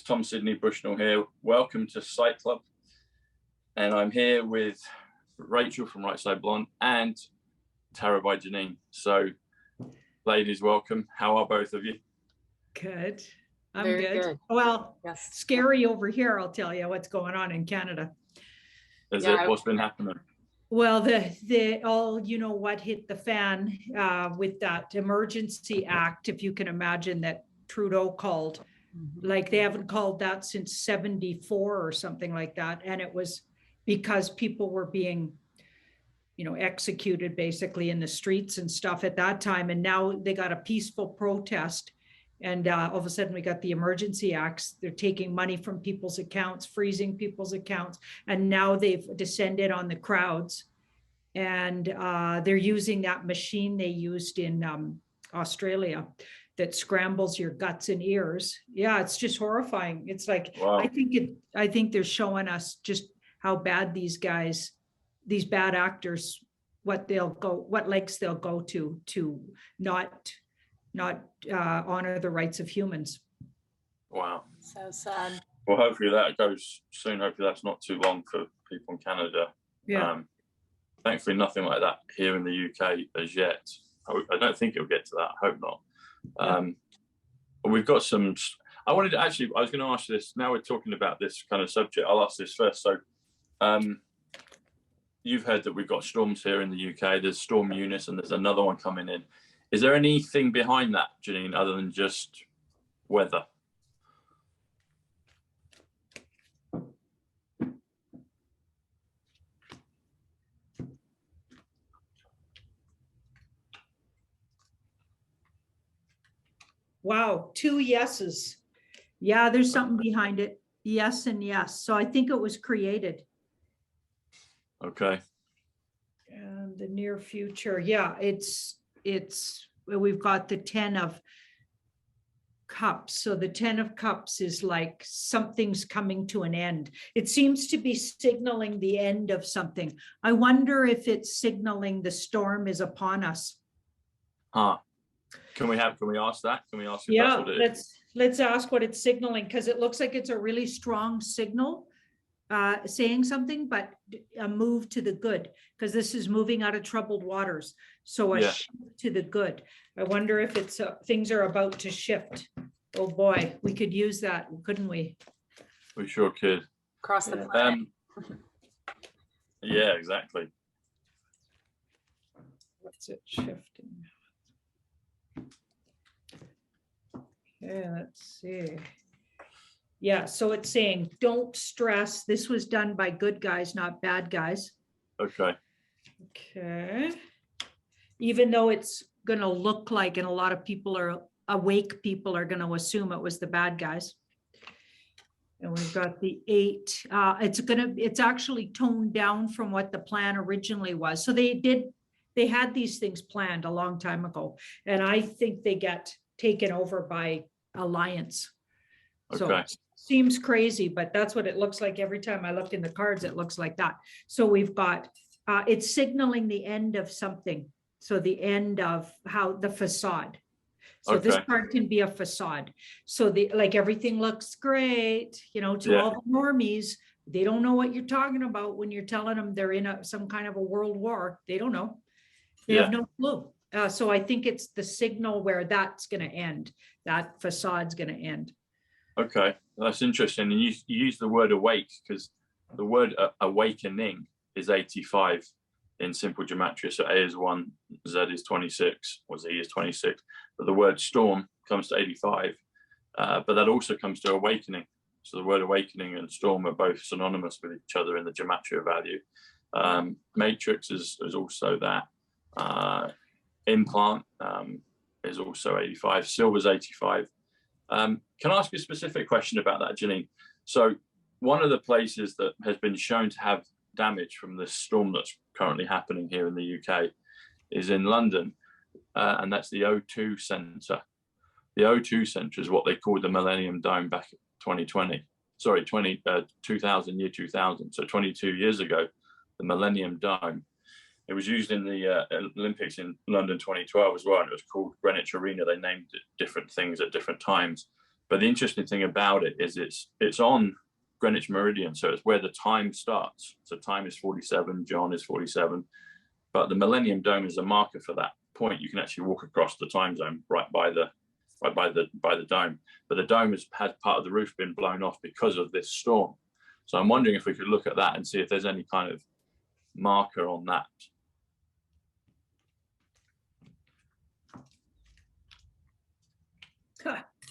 Tom Sydney Bushnell here. Welcome to Psych.Club. And I'm here with Rachel from Right Side Blonde and Tara by Janine. So, ladies, welcome. How are both of you? Good. I'm Very good. Well, yes. Scary over here, I'll tell you what's going on in Canada. What's been happening? Well, the all, you know what hit the fan with that emergency act, if you can imagine, that Trudeau called. Like they haven't called that since 74 or something like that. And it was because people were being, executed basically in the streets and stuff at that time. And now they got a peaceful protest. And all of a sudden we got the emergency acts. They're taking money from people's accounts, freezing people's accounts. And now they've descended on the crowds. And they're using that machine they used in Australia that scrambles your guts and ears. Yeah, it's just horrifying. It's like, wow. I think they're showing us just how bad these guys, these bad actors, what lengths they'll go to not honor the rights of humans. Wow. So sad. Well, hopefully that goes soon. Hopefully that's not too long for people in Canada. Yeah. Thankfully, nothing like that here in the UK as yet. I don't think it'll get to that. I hope not. We've got some. I was going to ask you this. Now we're talking about this kind of subject. I'll ask this first. So, you've heard that we've got storms here in the UK. There's Storm Eunice, and there's another one coming in. Is there anything behind that, Janine, other than just weather? Wow, 2 yeses. Yeah, there's something behind it. Yes and yes. So I think it was created. Okay. And the near future. Yeah, we've got the 10 of cups. So the 10 of cups is like something's coming to an end. It seems to be signaling the end of something. I wonder if it's signaling the storm is upon us. Huh. Can we ask that? Can we ask if yeah, that's what it is? Let's ask what it's signaling, because it looks like it's a really strong signal saying something, but a move to the good, because this is moving out of troubled waters. So a shift to the good. I wonder if it's things are about to shift. Oh boy, we could use that, couldn't we? We sure could. Across the planet. Yeah, exactly. What's it shifting? Okay, let's see. Yeah, so it's saying, don't stress. This was done by good guys, not bad guys. Okay. Okay. Even though it's going to look like, and a lot of people are awake, people are going to assume it was the bad guys. And we've got the 8. It's actually toned down from what the plan originally was. So they had these things planned a long time ago. And I think they get taken over by alliance. Okay. So seems crazy, but that's what it looks like. Every time I look in the cards, it looks like that. So we've got, it's signaling the end of something. So the end of how the facade. So this card can be a facade. So everything looks great, to all the normies. They don't know what you're talking about when you're telling them they're in some kind of a world war. They don't know. They have no clue. So I think it's the signal where that's going to end. That facade's going to end. Okay, that's interesting. And you use the word awake, because the word awakening is 85 in simple gematria. So A is 1, Z is 26, or Z is 26. But the word storm comes to 85. But that also comes to awakening. So the word awakening and storm are both synonymous with each other in the gematria value. Matrix is also that. Implant is also 85. Silver's 85. Can I ask you a specific question about that, Janine? So one of the places that has been shown to have damage from this storm that's currently happening here in the UK is in London, and that's the O2 Centre. The O2 Centre is what they called the Millennium Dome back in 2020. Sorry, 2000, 2000. So 22 years ago, the Millennium Dome. It was used in the Olympics in London 2012 as well, and it was called Greenwich Arena. They named it different things at different times. But the interesting thing about it is it's on Greenwich Meridian, so it's where the time starts. So time is 47, John is 47, but the Millennium Dome is a marker for that point. You can actually walk across the time zone right by the dome, but the dome has had part of the roof been blown off because of this storm. So I'm wondering if we could look at that and see if there's any kind of marker on that.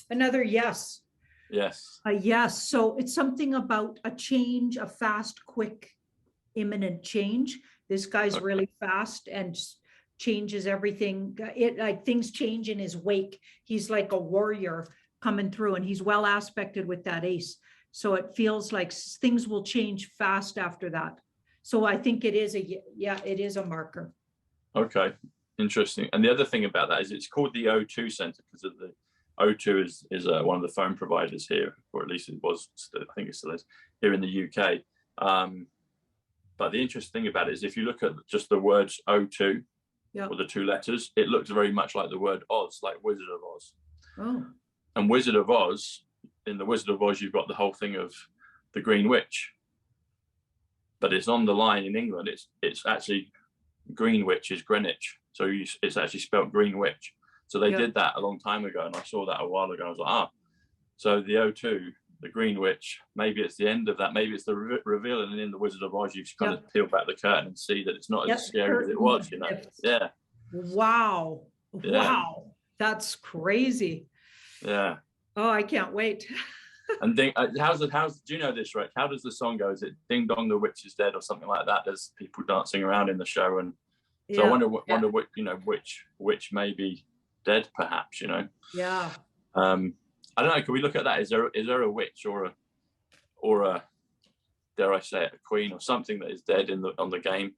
Another yes. Yes. Yes. So it's something about a change, a fast, quick, imminent change. This guy's really fast and changes everything. It like things change in his wake. He's like a warrior coming through, and he's well aspected with that ace. So it feels like things will change fast after that. So I think it is it is a marker. Okay, interesting. And the other thing about that is it's called the O2 Center because of the O2 is one of the phone providers here, or at least it was. I think it still is here in the UK. But the interesting thing about it is if you look at just the words O2 or the two letters, it looks very much like the word Oz, like Wizard of Oz. Oh. And Wizard of Oz, in the Wizard of Oz, you've got the whole thing of the Green Witch. But it's on the line in England. It's actually Greenwich is Greenwich. So it's actually spelled Greenwich. So they did that a long time ago, and I saw that a while ago. I was like, so the O2, the Green Witch, maybe it's the end of that. Maybe it's the reveal, and in the Wizard of Oz, you kind of peel back the curtain and see that it's not as scary as it was, you know? Yeah. Wow. Yeah. Wow. That's crazy. Yeah. Oh, I can't wait. And do you know this, Rick? How does the song go? Is it Ding Dong, the Witch is Dead or something like that? There's people dancing around in the show, and so I wonder what, you know, which may be dead, perhaps, you know. Yeah. I don't know. Can we look at that? Is there a witch or a dare I say it, a queen or something that is dead on the game?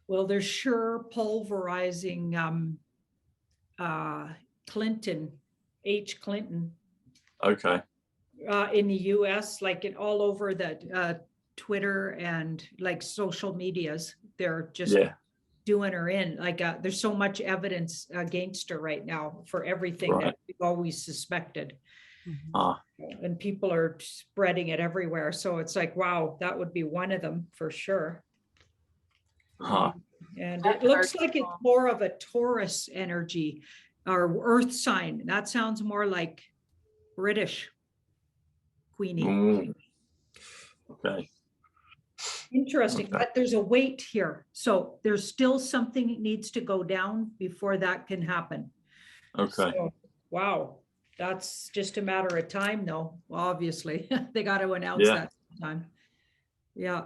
Well, they're sure pulverizing Clinton, H. Clinton. Okay. In the US, like all over the Twitter and like social medias, they're just doing her in. Like there's so much evidence against her right now for everything that we've always suspected. And people are spreading it everywhere. So it's like, wow, that would be one of them for sure. And it looks like it's more of a Taurus energy or earth sign. That sounds more like British Queenie. Okay. Interesting, but there's a weight here. So there's still something needs to go down before that can happen. Okay. So, wow. That's just a matter of time though, obviously. They got to announce that sometime. Yeah.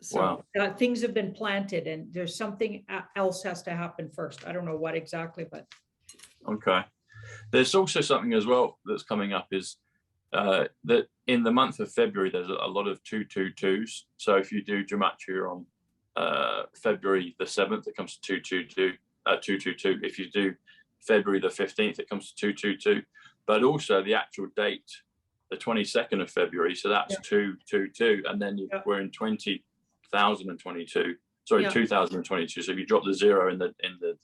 So things have been planted and there's something else has to happen first. I don't know what exactly, but. Okay. There's also something as well that's coming up is that in the month of February, there's a lot of 222s. So if you do gematria on February the 7th, it comes to 222. If you do February the 15th, it comes to 222. But also the actual date, the 22nd of February, so that's 222. And then we're in 2022. Sorry, 2022. So if you drop the 0 in the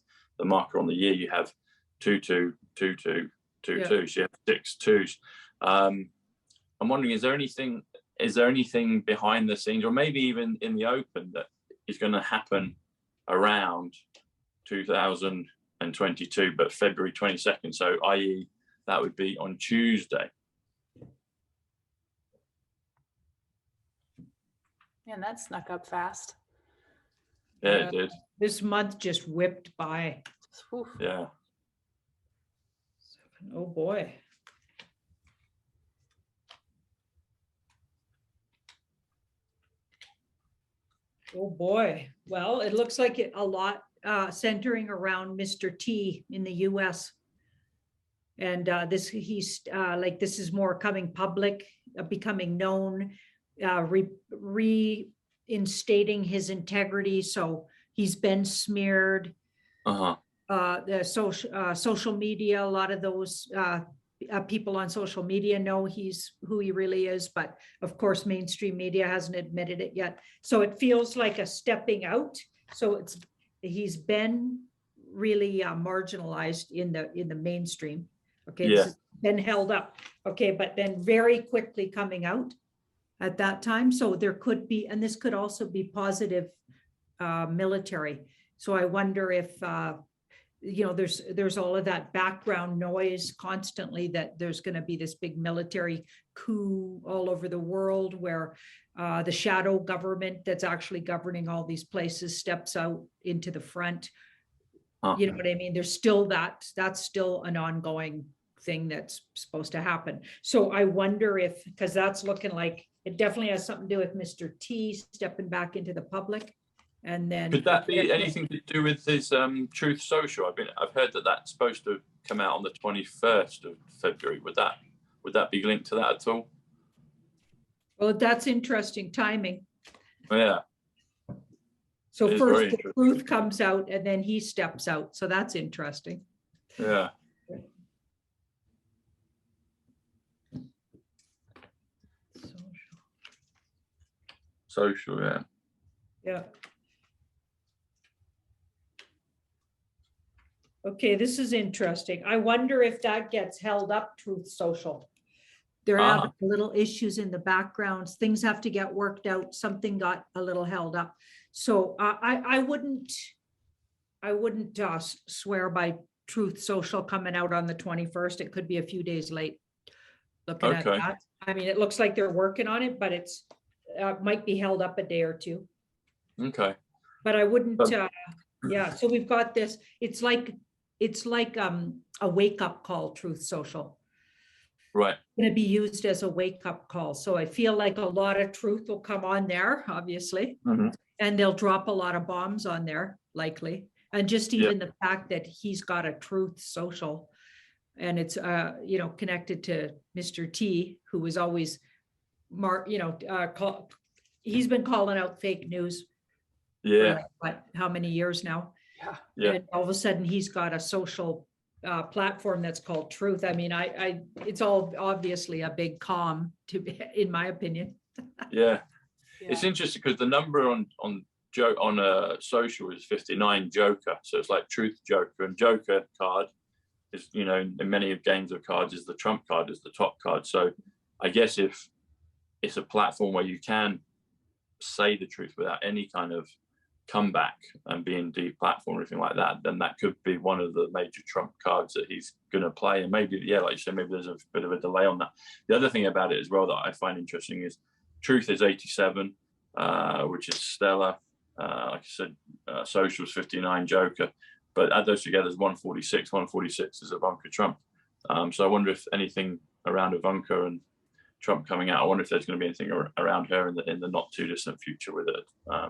marker on the year, you have 2222. So you have 6 2s. I'm wondering, is there anything behind the scenes, or maybe even in the open, that is going to happen around 2022, but February 22nd? So, i.e., that would be on Tuesday. And that snuck up fast. Yeah, it did. This month just whipped by. Oof. Yeah. Oh boy. Oh boy. Well, it looks like a lot centering around Mr. T in the US. And this is more coming public, becoming known, reinstating his integrity. So he's been smeared. The social media, a lot of those people on social media know who he really is, but of course mainstream media hasn't admitted it yet. So it feels like a stepping out. So he's been really marginalized in the mainstream. Okay, Yeah. this has been held up. Okay, but then very quickly coming out at that time. So there could be, and this could also be positive military. So I wonder if there's all of that background noise constantly, that there's going to be this big military coup all over the world, where the shadow government that's actually governing all these places steps out into the front. You know what I mean? There's still that's still an ongoing thing that's supposed to happen. So I wonder if, because that's looking like it definitely has something to do with Mr. T stepping back into the public. And then could that be anything to do with his Truth Social? I've heard that that's supposed to come out on the 21st of February. Would that be linked to that at all? Well, that's interesting timing. Yeah. So first the truth comes out and then he steps out. So that's interesting. Yeah. Social, yeah. Yeah. Okay, this is interesting. I wonder if that gets held up, Truth Social. They're having little issues in the background. Things have to get worked out. Something got a little held up. So I wouldn't swear by Truth Social coming out on the 21st. It could be a few days late. Looking at that. I mean, it looks like they're working on it, but it's might be held up a day or two. Okay. But I wouldn't, yeah. So we've got this, it's like a wake-up call, Truth Social. Right. Going to be used as a wake-up call. So I feel like a lot of truth will come on there, obviously. And they'll drop a lot of bombs on there, likely. And just even the fact that he's got a Truth Social, and it's connected to Mr. T, who was always he's been calling out fake news for how many years now. And all of a sudden he's got a social platform that's called Truth. I mean, it's all obviously a big com, in my opinion. It's interesting because the number on social is 59 Joker, so it's like Truth Joker, and Joker card is, in many games of cards, is the trump card, is the top card. So I guess if it's a platform where you can say the truth without any kind of comeback and being deplatformed or anything like that, then that could be one of the major trump cards that he's going to play. And maybe, like you said, maybe there's a bit of a delay on that. The other thing about it as well that I find interesting is Truth is 87, which is stellar. Like I said, Social's 59, Joker. But add those together is 146. 146 is Ivanka Trump. So I wonder if anything around Ivanka and Trump coming out, I wonder if there's going to be anything around her in the not too distant future with it.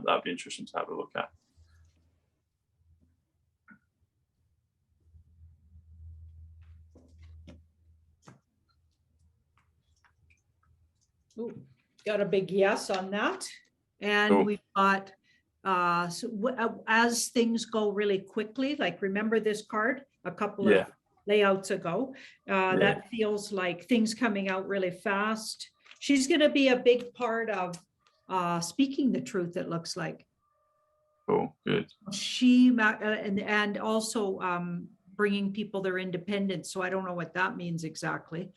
That'd be interesting to have a look at. Ooh, got a big yes on that. And we've got, as things go really quickly, like remember this card a couple of layouts ago, that feels like things coming out really fast. She's going to be a big part of speaking the truth, it looks like. Oh, good. She and also bringing people their independence. So I don't know what that means exactly,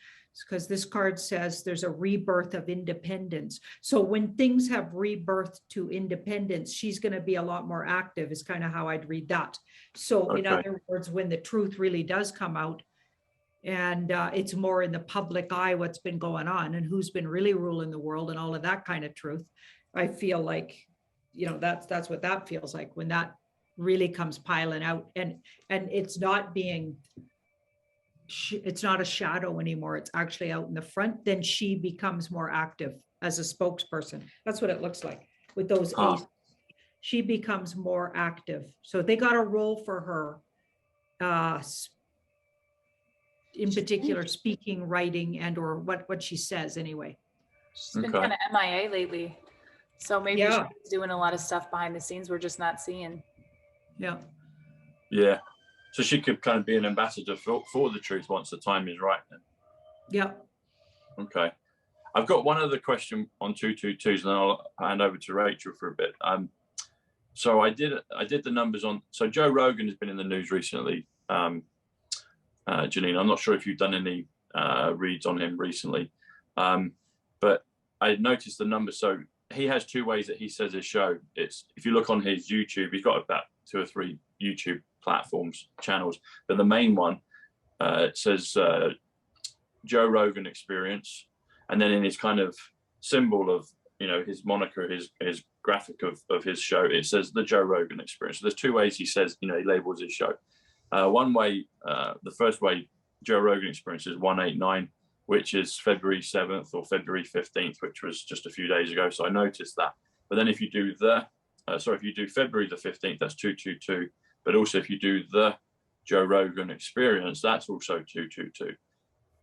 because this card says there's a rebirth of independence. So when things have rebirth to independence, she's going to be a lot more active, is kind of how I'd read that. So in other words, when the truth really does come out, and it's more in the public eye what's been going on and who's been really ruling the world and all of that kind of truth, I feel like, that's what that feels like when that really comes piling out, and it's not a shadow anymore. It's actually out in the front. Then she becomes more active as a spokesperson. That's what it looks like with those aces. She becomes more active. So they got a role for her, in particular, speaking, writing, and or what she says anyway. She's been kind of MIA lately. So maybe she's doing a lot of stuff behind the scenes we're just not seeing. Yeah. So she could kind of be an ambassador for the truth once the time is right then. Yeah. Okay. I've got one other question on 222s, and then I'll hand over to Rachel for a bit. So I did the numbers on. So Joe Rogan has been in the news recently. Janine, I'm not sure if you've done any reads on him recently, but I noticed the numbers. So he has two ways that he says his show. It's, if you look on his YouTube, he's got about 2 or 3 YouTube platforms, channels, but the main one it says Joe Rogan Experience, and then in his kind of symbol of, you know, his moniker, his graphic of his show, it says the Joe Rogan Experience. So there's 2 ways he says, you know, he labels his show. One way, the first way, Joe Rogan Experience, is 189, which is February 7th or February 15th, which was just a few days ago. So I noticed that. But then if you do if you do February the 15th, that's 222. But also if you do the Joe Rogan Experience, that's also 222.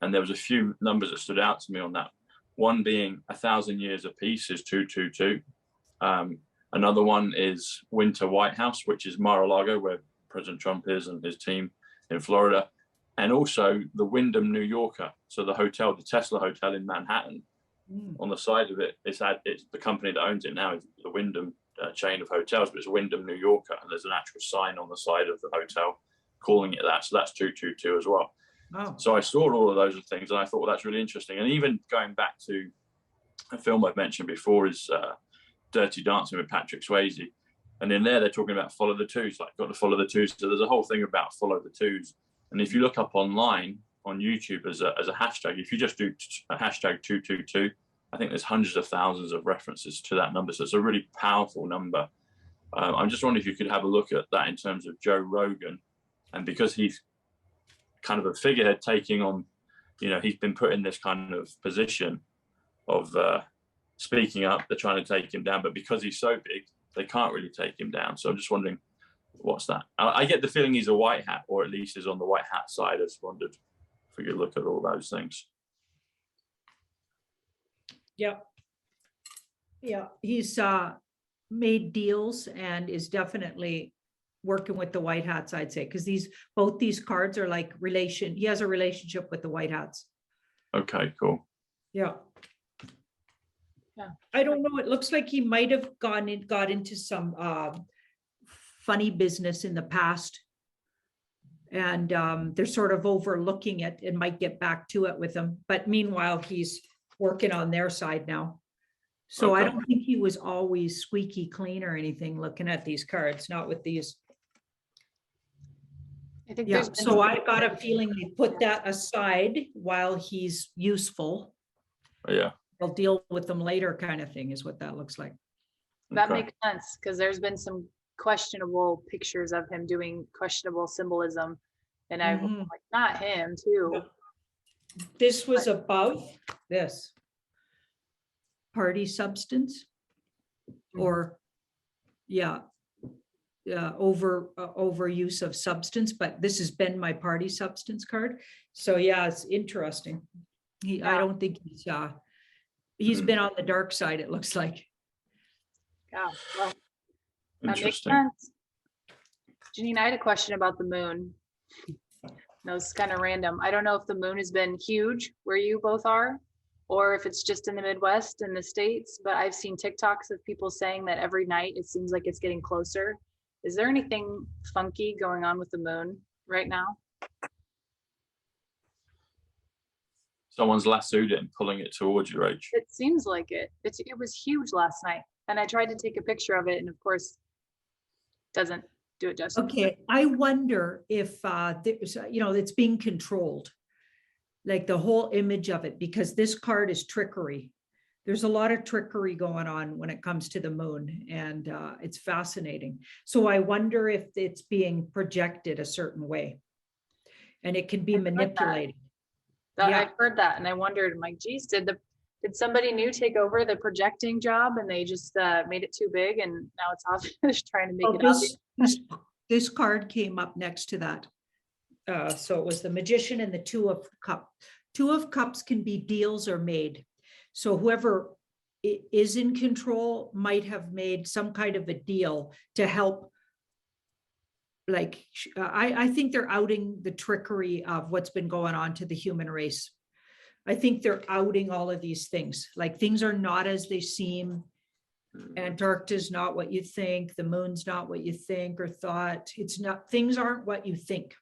And there was a few numbers that stood out to me on that. One being 1,000 years of peace is 222. Another one is Winter White House, which is Mar-a-Lago, where President Trump is and his team in Florida. And also the Wyndham New Yorker. So the hotel, the Tesla hotel in Manhattan, on the side of it, it's the company that owns it now is the Wyndham chain of hotels, but it's Wyndham New Yorker. And there's an actual sign on the side of the hotel calling it that. So that's 222 as well. Oh. So I saw all of those things and I thought, well, that's really interesting. And even going back to a film I've mentioned before is Dirty Dancing with Patrick Swayze. And in there, they're talking about follow the twos, like got to follow the twos. So there's a whole thing about follow the twos. And if you look up online on YouTube as a hashtag, if you just do a hashtag 222, I think there's hundreds of thousands of references to that number. So it's a really powerful number. I'm just wondering if you could have a look at that in terms of Joe Rogan. And because he's kind of a figurehead taking on, you know, he's been put in this kind of position of speaking up. They're trying to take him down, but because he's so big, they can't really take him down. So I'm just wondering, what's that? I get the feeling he's a white hat, or at least is on the white hat side. I just wondered if we could look at all those things. Yeah. Yeah, he's made deals and is definitely working with the white hats, I'd say, because both these cards are like he has a relationship with the white hats. Okay, cool. Yeah. Yeah. I don't know. It looks like he might have got into some funny business in the past. And they're sort of overlooking it and might get back to it with him. But meanwhile, he's working on their side now. So okay. I don't think he was always squeaky clean or anything looking at these cards, not with these. I think yeah. So I got a feeling they put that aside while he's useful. Yeah. They'll deal with them later kind of thing is what that looks like. That makes sense because there's been some questionable pictures of him doing questionable symbolism. And I was like, not him too. This was above this. Party substance or overuse of substance, but this has been my party substance card. So yeah, it's interesting. I don't think he's been on the dark side, it looks like. Yeah, well, that makes sense. Janine, I had a question about the moon. No, it's kind of random. I don't know if the moon has been huge where you both are, or if it's just in the Midwest in the States, but I've seen TikToks of people saying that every night it seems like it's getting closer. Is there anything funky going on with the moon right now? Someone's lassoed it and pulling it towards you, Rach. It seems like it. It was huge last night. And I tried to take a picture of it and of course doesn't do it justice. Okay, I wonder if it's being controlled. Like the whole image of it, because this card is trickery. There's a lot of trickery going on when it comes to the moon, and it's fascinating. So I wonder if it's being projected a certain way, and it can be manipulated. I've heard that, and I wondered, I'm like, geez, did somebody new take over the projecting job, and they just made it too big, and now it's obvious trying to make it obvious. This card came up next to that. So it was the Magician and the Two of Cups. Two of Cups can be deals or made. So whoever is in control might have made some kind of a deal to help. Like, I think they're outing the trickery of what's been going on to the human race. I think they're outing all of these things. Like things are not as they seem. Antarctica is not what you think. The moon's not what you think or thought. It's not, things aren't what you think.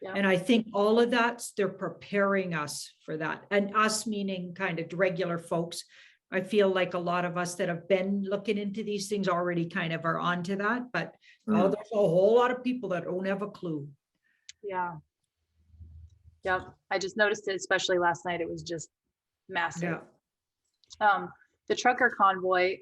Yeah. And I think all of that, they're preparing us for that. And us meaning kind of regular folks. I feel like a lot of us that have been looking into these things already kind of are onto that, but there's a whole lot of people that don't have a clue. Yeah. Yep. I just noticed it, especially last night. It was just massive. Yeah. The trucker convoy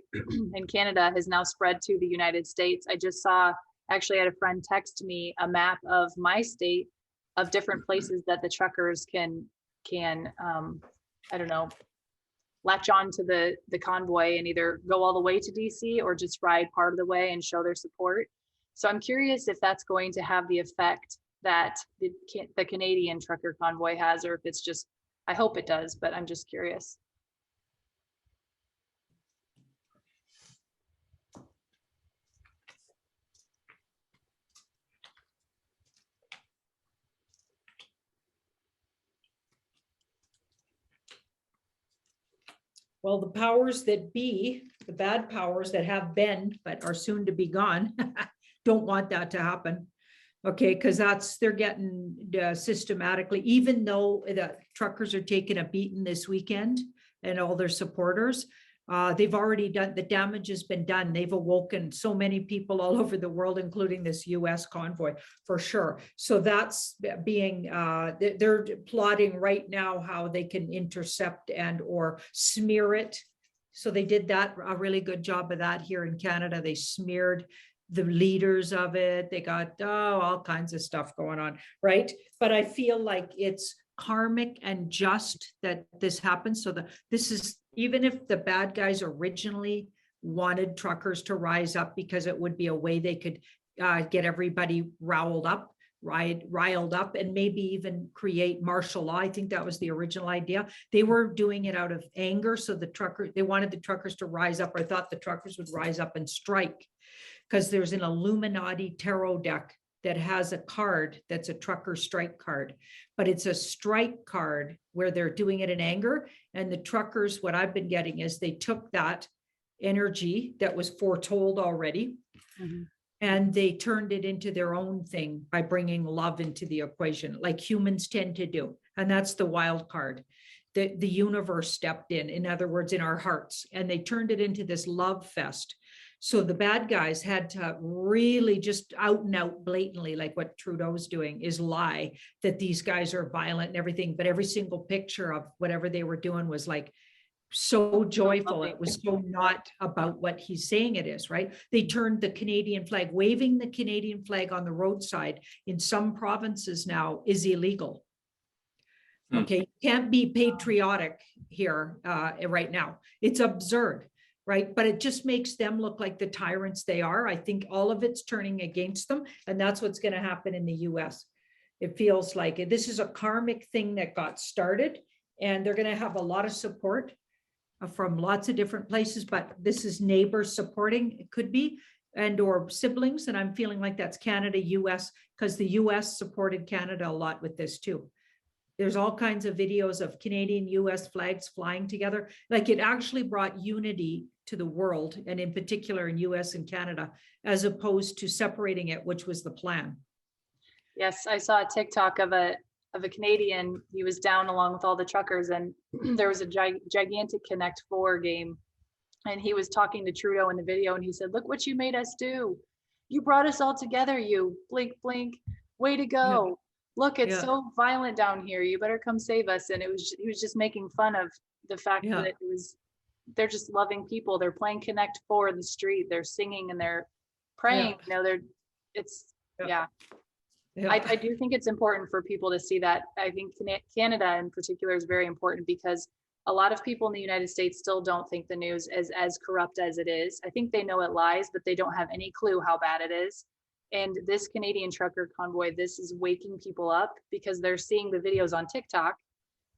in Canada has now spread to the United States. I just saw, actually had a friend text me a map of my state of different places that the truckers can I don't know, latch on to the convoy and either go all the way to DC or just ride part of the way and show their support. So I'm curious if that's going to have the effect that the Canadian trucker convoy has, or if it's just, I hope it does, but I'm just curious. Well, the powers that be, the bad powers that have been, but are soon to be gone, don't want that to happen. Okay, because they're getting systematically, even though the truckers are taking a beating this weekend and all their supporters, they've already done, the damage has been done. They've awoken so many people all over the world, including this US convoy for sure. So that's being, they're plotting right now how they can intercept and or smear it. So they did that, a really good job of that here in Canada. They smeared the leaders of it. They got all kinds of stuff going on, right? But I feel like it's karmic and just that this happens. So this is, even if the bad guys originally wanted truckers to rise up because it would be a way they could get everybody riled up, and maybe even create martial law. I think that was the original idea. They were doing it out of anger. So they wanted the truckers to rise up, or thought the truckers would rise up and strike, because there's an Illuminati tarot deck that has a card that's a trucker strike card, but it's a strike card where they're doing it in anger. And the truckers, what I've been getting is they took that energy that was foretold already, and they turned it into their own thing by bringing love into the equation, like humans tend to do. And that's the wild card. The universe stepped in other words, in our hearts, and they turned it into this love fest. So the bad guys had to really just out and out blatantly, like what Trudeau's doing, is lie that these guys are violent and everything. But every single picture of whatever they were doing was like so joyful. It was so not about what he's saying it is, right? They turned the Canadian flag, waving the Canadian flag on the roadside in some provinces now is illegal. Okay, you can't be patriotic here right now. It's absurd. Right. But it just makes them look like the tyrants they are. I think all of it's turning against them. And that's what's going to happen in the US. It feels like it. This is a karmic thing that got started, and they're going to have a lot of support from lots of different places. But this is neighbors supporting, it could be, and or siblings. And I'm feeling like that's Canada, US, because the US supported Canada a lot with this too. There's all kinds of videos of Canadian US flags flying together. Like it actually brought unity to the world, and in particular in US and Canada, as opposed to separating it, which was the plan. Yes, I saw a TikTok of a Canadian. He was down along with all the truckers, and there was a gigantic Connect 4 game, and he was talking to Trudeau in the video, and he said, "Look what you made us do. You brought us all together, you blink, blink, way to go. Yeah. Look, it's so violent down here. You better come save us." And he was just making fun of the fact that they're just loving people. They're playing Connect 4 in the street. They're singing and they're praying. You know, I do think it's important for people to see that. I think Canada in particular is very important, because a lot of people in the United States still don't think the news is as corrupt as it is. I think they know it lies, but they don't have any clue how bad it is. And this Canadian trucker convoy, this is waking people up, because they're seeing the videos on TikTok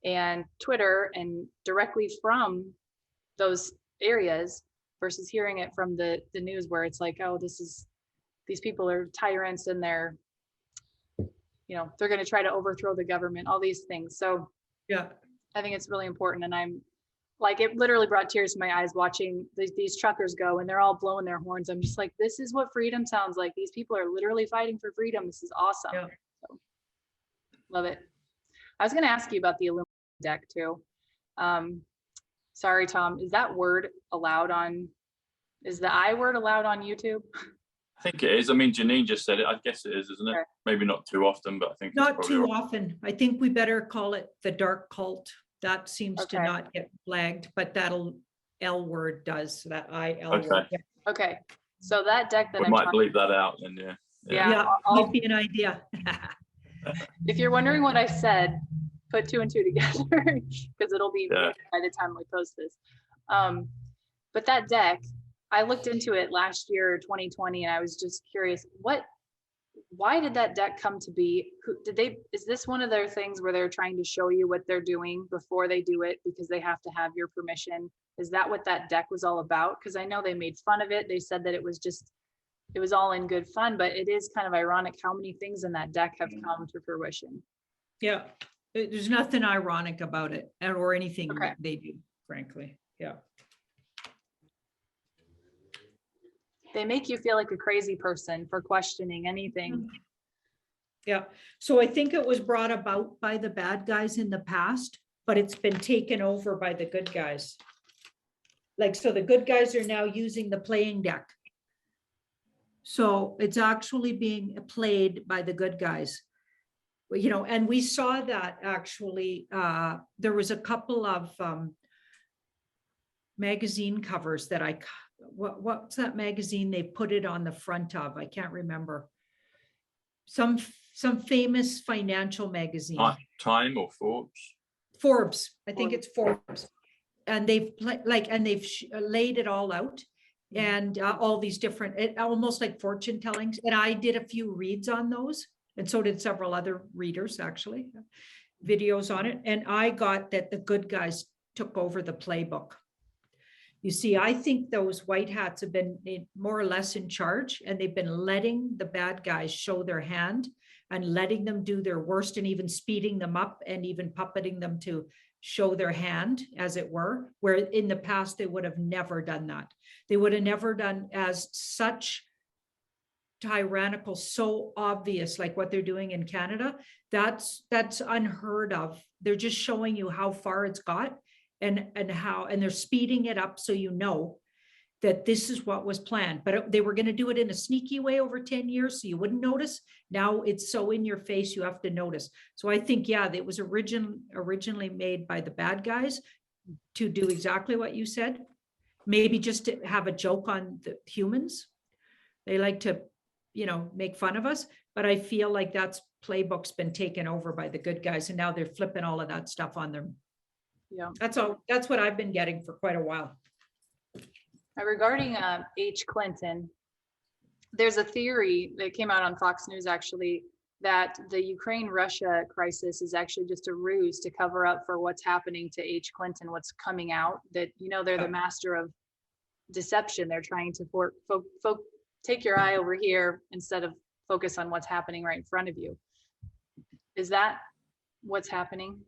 and Twitter and directly from those areas versus hearing it from the news, where it's like, oh, these people are tyrants and they're going to try to overthrow the government, all these things. So I think it's really important. And like it literally brought tears to my eyes watching these truckers go, and they're all blowing their horns. I'm just like, this is what freedom sounds like. These people are literally fighting for freedom. This is awesome. Yeah. So, love it. I was going to ask you about the aluminum deck too. Sorry, Tom, is that word allowed on, is the I word allowed on YouTube? I think it is. I mean, Janine just said it. I guess it is, isn't it? Okay. Maybe not too often, but I think Not it's probably too right. often. I think we better call it the dark cult. That seems to Okay. not get flagged, but that'll L word does, so that IL Okay. word. Yeah. Okay, so that deck that We I'm might talking, bleep that out then, yeah. Yeah, Yeah, I'll- might be an idea. if you're wondering what I said, put 2 and 2 together because it'll be Yeah. by the time we post this. But that deck, I looked into it last year, 2020, and I was just curious, why did that deck come to be? Is this one of their things where they're trying to show you what they're doing before they do it because they have to have your permission? Is that what that deck was all about? Because I know they made fun of it. They said that it was all in good fun, but it is kind of ironic how many things in that deck have come to fruition. Yeah, there's nothing ironic about it or anything Okay. they do, frankly. Yeah. They make you feel like a crazy person for questioning anything. Yeah, so I think it was brought about by the bad guys in the past, but it's been taken over by the good guys. Like, so the good guys are now using the playing deck. So it's actually being played by the good guys. Well, you know, and we saw that actually, there was a couple of magazine covers that what's that magazine they put it on the front of? I can't remember. Some famous financial magazine. Time or Forbes? Forbes, I think it's Forbes. And they've laid it all out, and all these different, almost like fortune tellings. And I did a few reads on those, and so did several other readers, actually, videos on it. And I got that the good guys took over the playbook. You see, I think those white hats have been more or less in charge, and they've been letting the bad guys show their hand and letting them do their worst, and even speeding them up and even puppeting them to show their hand, as it were, where in the past they would have never done that. They would have never done as such tyrannical, so obvious, like what they're doing in Canada. That's unheard of. They're just showing you how far it's got, and they're speeding it up so you know that this is what was planned. But they were going to do it in a sneaky way over 10 years, so you wouldn't notice. Now it's so in your face, you have to notice. So I think, yeah, it was originally made by the bad guys to do exactly what you said. Maybe just to have a joke on the humans. They like to, make fun of us. But I feel like that's playbook's been taken over by the good guys, and now they're flipping all of that stuff on them. Yeah. That's all. That's what I've been getting for quite a while. Regarding H. Clinton, there's a theory that came out on Fox News actually that the Ukraine-Russia crisis is actually just a ruse to cover up for what's happening to H. Clinton, what's coming out, that, they're the master of deception. They're trying to take your eye over here instead of focus on what's happening right in front of you. Is that what's happening?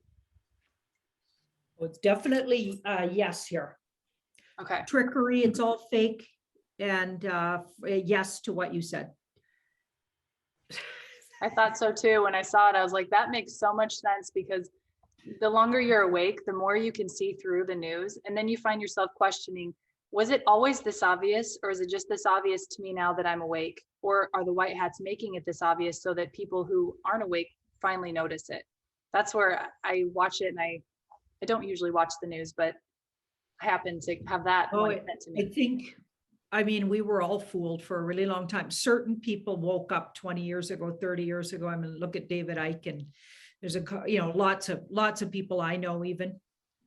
Well, it's definitely yes here. Okay. Trickery, it's all fake, and yes to what you said. I thought so too. When I saw it, I was like, that makes so much sense, because the longer you're awake, the more you can see through the news. And then you find yourself questioning, was it always this obvious, or is it just this obvious to me now that I'm awake? Or are the white hats making it this obvious so that people who aren't awake finally notice it? That's where I watch it, and I don't usually watch the news, but I happen to have that one sent to me. We were all fooled for a really long time. Certain people woke up 20 years ago, 30 years ago. Look at David Icke, and there's lots of people I know, even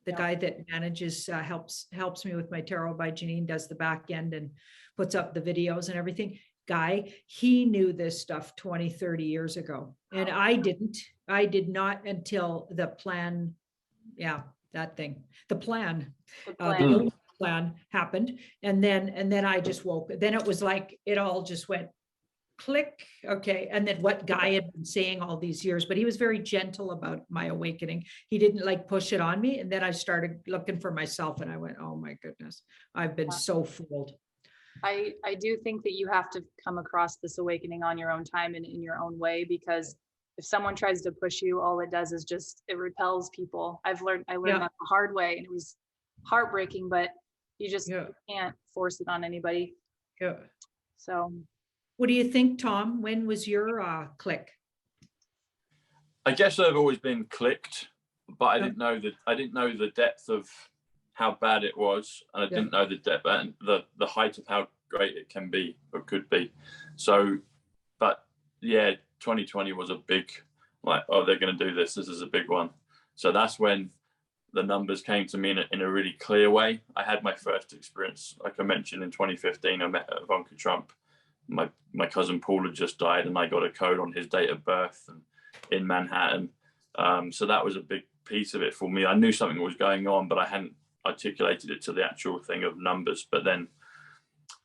the guy that manages, helps me with my tarot by Janine, does the back end and puts up the videos and everything. Guy, he knew this stuff 20, 30 years ago. And I did not until the plan. Yeah, that thing, the plan happened. And then I just woke. Then it was like, it all just went click. Okay. And then what Guy had been saying all these years, but he was very gentle about my awakening. He didn't like push it on me. And then I started looking for myself and I went, oh my goodness, I've been so fooled. I do think that you have to come across this awakening on your own time and in your own way, because if someone tries to push you, all it does is just, it repels people. I learned that the hard way, and it was heartbreaking, but you just can't force it on anybody. Yeah. So what do you think, Tom? When was your click? I guess I've always been clicked, but I didn't know the depth of how bad it was, and I didn't know the depth and the height of how great it can be or could be. So, but yeah, 2020 was a big, like, oh, they're going to do this. This is a big one. So that's when the numbers came to me in a really clear way. I had my first experience, like I mentioned, in 2015. I met Ivanka Trump. My cousin Paul had just died, and I got a code on his date of birth and in Manhattan. So that was a big piece of it for me. I knew something was going on, but I hadn't articulated it to the actual thing of numbers. But then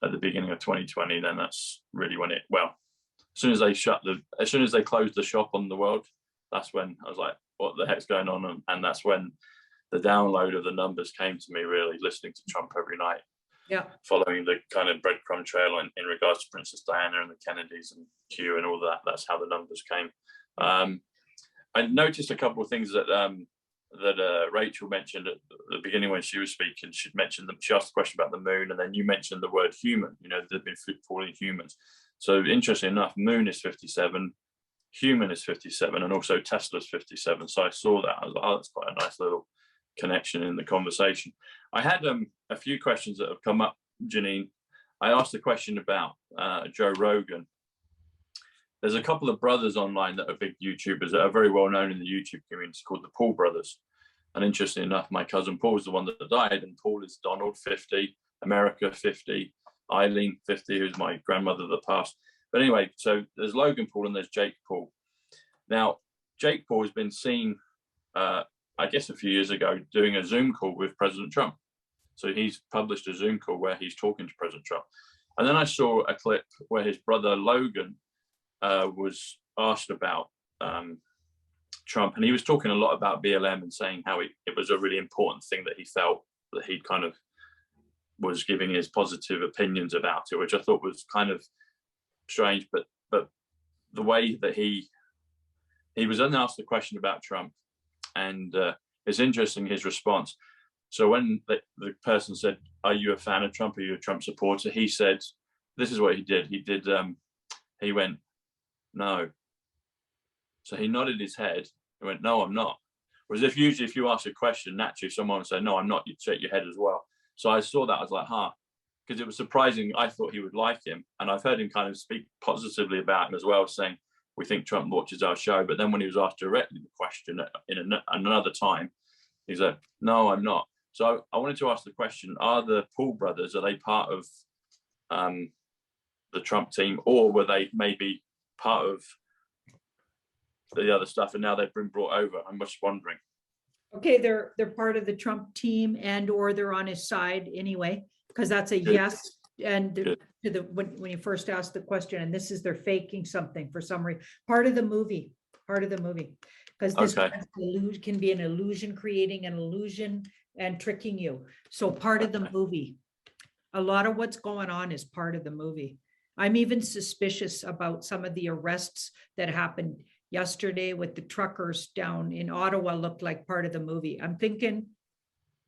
at the beginning of 2020, then that's really when it, well, as soon as they closed the shop on the world, that's when I was like, what the heck's going on? And that's when the download of the numbers came to me, really, listening to Trump every night. Yeah. Following the kind of breadcrumb trail in regards to Princess Diana and the Kennedys and Q and all that. That's how the numbers came. I noticed a couple of things that Rachel mentioned at the beginning when she was speaking. She mentioned that she asked a question about the moon, and then you mentioned the word human. You know, there've been falling humans. So interesting enough, moon is 57, human is 57, and also Tesla's 57. So I saw that. I was like, oh, that's quite a nice little connection in the conversation. I had a few questions that have come up, Janine. I asked a question about Joe Rogan. There's a couple of brothers online that are big YouTubers that are very well known in the YouTube community called the Paul brothers. And interestingly enough, my cousin Paul is the one that died, and Paul is Donald, 50, America, 50, Eileen, 50, who's my grandmother that passed. But anyway, so there's Logan Paul and there's Jake Paul. Now, Jake Paul has been seen, I guess a few years ago, doing a Zoom call with President Trump. So he's published a Zoom call where he's talking to President Trump. And then I saw a clip where his brother Logan was asked about Trump, and he was talking a lot about BLM and saying how it was a really important thing that he felt that he kind of was giving his positive opinions about it, which I thought was kind of strange. But the way that he was then asked a question about Trump, and it's interesting his response. So when the person said, "Are you a fan of Trump? Are you a Trump supporter?" He said, "This is what he did. He went, no." So he nodded his head and went, "No, I'm not." Whereas if you ask a question, naturally someone would say, "No, I'm not," you'd shake your head as well. So I saw that, I was like, because it was surprising. I thought he would like him, and I've heard him kind of speak positively about him as well, saying, "We think Trump watches our show." But then when he was asked directly the question in another time, he's like, "No, I'm not." So I wanted to ask the question, are the Paul brothers, are they part of the Trump team, or were they maybe part of the other stuff and now they've been brought over? I'm just wondering. Okay, they're part of the Trump team, and or they're on his side anyway, because that's a yes. And to the when you first asked the question, and this is they're faking something for some reason. Part of the movie, because this can be an illusion, creating an illusion and tricking you. So part of the movie, a lot of what's going on is part of the movie. I'm even suspicious about some of the arrests that happened yesterday with the truckers down in Ottawa. Looked like part of the movie. I'm thinking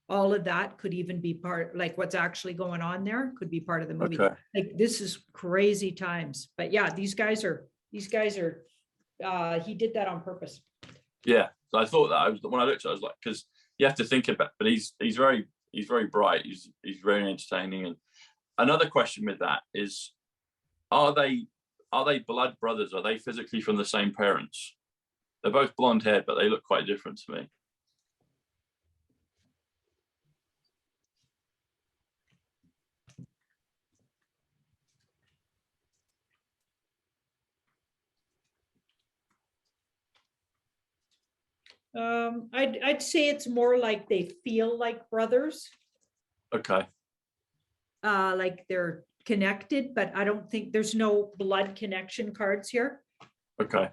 all of that could even be part, like what's actually going on there could be part of the movie. Like, this is crazy times. But yeah, these guys are, he did that on purpose. Yeah. So I thought that when I looked at it, I was like, because you have to think about, but he's very bright. He's very entertaining. And another question with that is, are they blood brothers? Are they physically from the same parents? They're both blonde haired, but they look quite different to me. I'd say it's more like they feel like brothers. Okay. Like they're connected, but I don't think there's no blood connection cards here. Okay.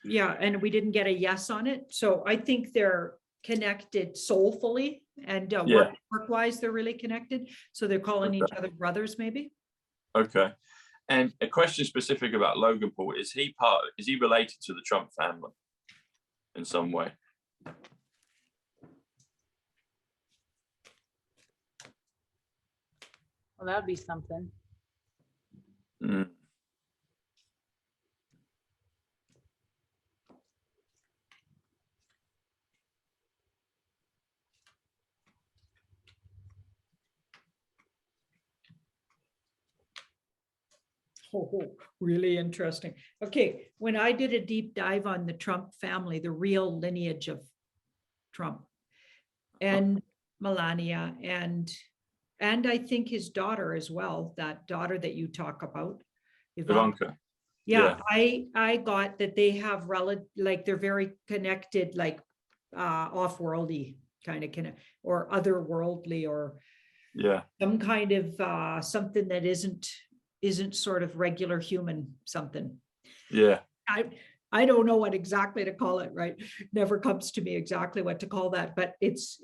Yeah, and we didn't get a yes on it. So I think they're connected soulfully and Yeah. work-wise, they're really connected. So they're calling each Okay. other brothers, maybe. Okay. And a question specific about Logan Paul, is he related to the Trump family in some way? Well, that'd be something. Mm. Oh, really interesting. Okay, when I did a deep dive on the Trump family, the real lineage of Trump and Melania and I think his daughter as well, that daughter that you talk about, Ivanka. Yeah, I got that they have like they're very connected, like off-worldy kind of connect or otherworldly or some kind of something that isn't sort of regular human something. Yeah. I don't know what exactly to call it, right? Never comes to me exactly what to call that, but it's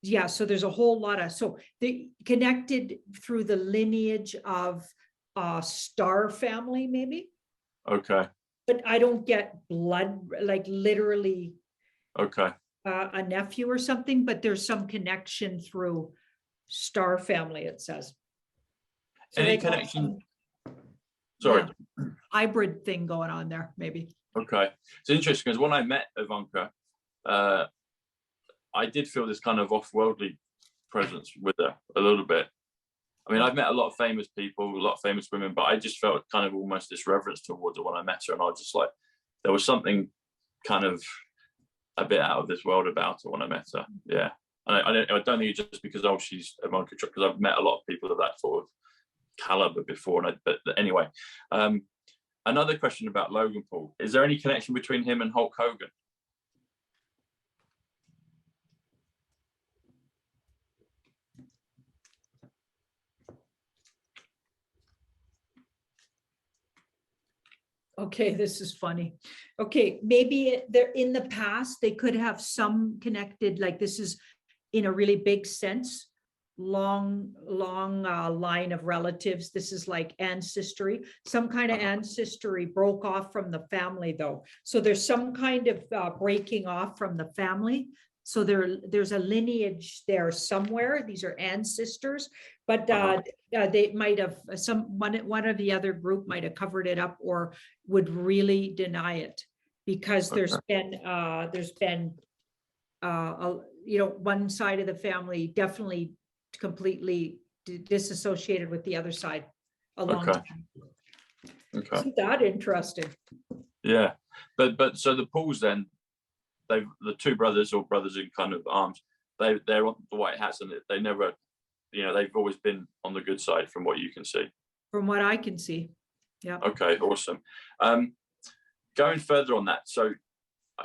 yeah, so there's a whole lot of, so they connected through the lineage of star family, maybe. Okay. But I don't get blood, like literally Okay. a nephew or something, but there's some connection through star family, it says. So Any connection? Sorry. Yeah, hybrid thing going on there, maybe. Okay. It's interesting because when I met Ivanka, I did feel this kind of off-worldly presence with her a little bit. I mean, I've met a lot of famous people, a lot of famous women, but I just felt kind of almost this reverence towards her when I met her. And I was just like, there was something kind of a bit out of this world about her when I met her. Yeah. And I don't think it's just because, oh, she's Ivanka Trump, because I've met a lot of people of that sort of caliber before. But anyway, another question about Logan Paul. Is there any connection between him and Hulk Hogan? Okay, this is funny. Okay, maybe they're in the past, they could have some connected, like this is in a really big sense, long line of relatives. This is like ancestry, some kind of ancestry broke off from the family though. So there's some kind of breaking off from the family. So there's a lineage there somewhere. These are ancestors, but they might have one of the other group might have covered it up or would really deny it because there's been one side of the family definitely completely disassociated with the other side a long time. Okay. Isn't that interesting? Yeah, but so the Pauls then, the two brothers or brothers in kind of arms, they're on the white hats and they never, they've always been on the good side from what you can see. From what I can see. Yeah. Okay, awesome. Going further on that, so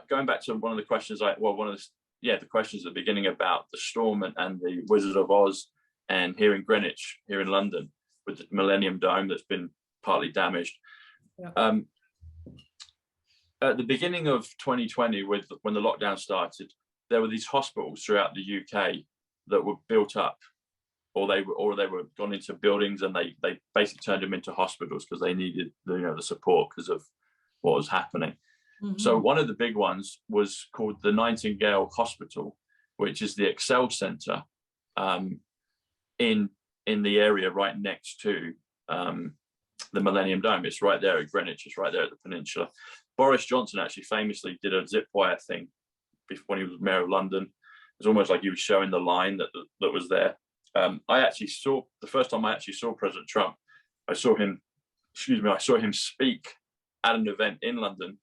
going back to one of the questions, the questions at the beginning about the storm and the Wizard of Oz, and here in Greenwich, here in London, with the Millennium Dome that's been partly damaged. Yeah. At the beginning of 2020, when the lockdown started, there were these hospitals throughout the UK that were built up, or they were gone into buildings, and they basically turned them into hospitals because they needed the support because of what was happening. Mm-hmm. So one of the big ones was called the Nightingale Hospital, which is the Excel Centre in the area right next to the Millennium Dome. It's right there at Greenwich. It's right there at the peninsula. Boris Johnson actually famously did a zip wire thing when he was mayor of London. It was almost like he was showing the line that was there. The first time I actually saw President Trump, I saw him speak at an event in London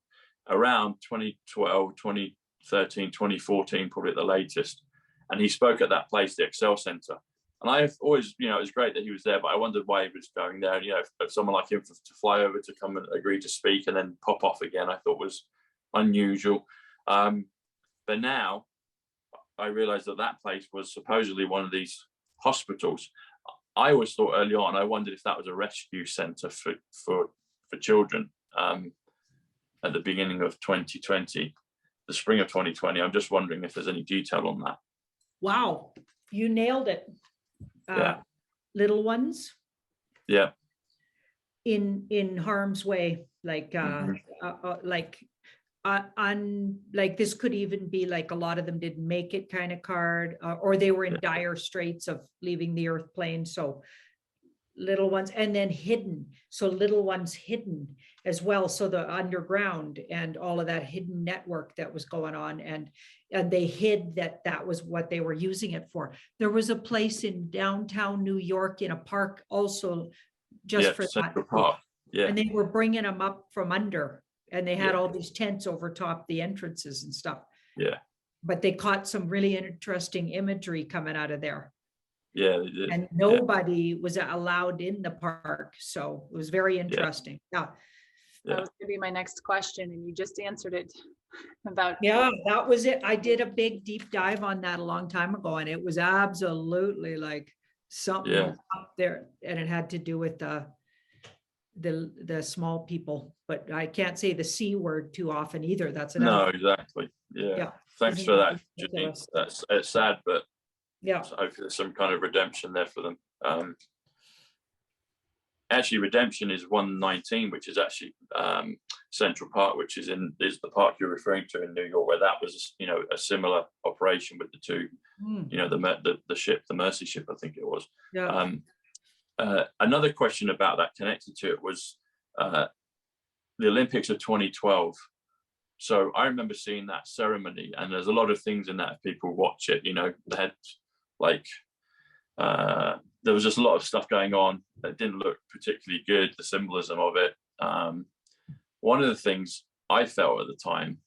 around 2012, 2013, 2014, probably at the latest. And he spoke at that place, the Excel Centre. And I've always, it was great that he was there, but I wondered why he was going there. And, for someone like him to fly over to come and agree to speak and then pop off again, I thought was unusual. But now I realized that place was supposedly one of these hospitals. I always thought early on, I wondered if that was a rescue center for children at the beginning of 2020, the spring of 2020. I'm just wondering if there's any detail on that. Wow, you nailed it. Yeah. Little ones Yeah. in harm's way, like like this could even be like a lot of them didn't make it kind of card, or they were in dire straits of leaving the earth plane. So little ones, and then hidden. So little ones hidden as well. So the underground and all of that hidden network that was going on, and they hid that was what they were using it for. There was a place in downtown New York in a park also just for Central that. Park. Yeah. And they were bringing them up from under, and they had all these tents over top the entrances and stuff. Yeah. But they caught some really interesting imagery coming out of there. Yeah, they did. And nobody was allowed in the park. So it was very interesting. Yeah. That was going to be my next question, and you just answered it about. Yeah, that was it. I did a big deep dive on that a long time ago, and it was absolutely like something up there, and it had to do with the small people. But I can't say the C word too often either. That's no, exactly. Yeah. Thanks for that, Janine. It's sad, but yeah, so hopefully there's some kind of redemption there for them. Actually, redemption is 119, which is actually Central Park, which is the park you're referring to in New York, where that was, a similar operation with the two, the ship, the Mercy ship, I think it was. Yeah. Another question about that connected to it was the Olympics of 2012. So I remember seeing that ceremony, and there's a lot of things in that if people watch it, they had there was just a lot of stuff going on that didn't look particularly good, the symbolism of it. One of the things I felt at the time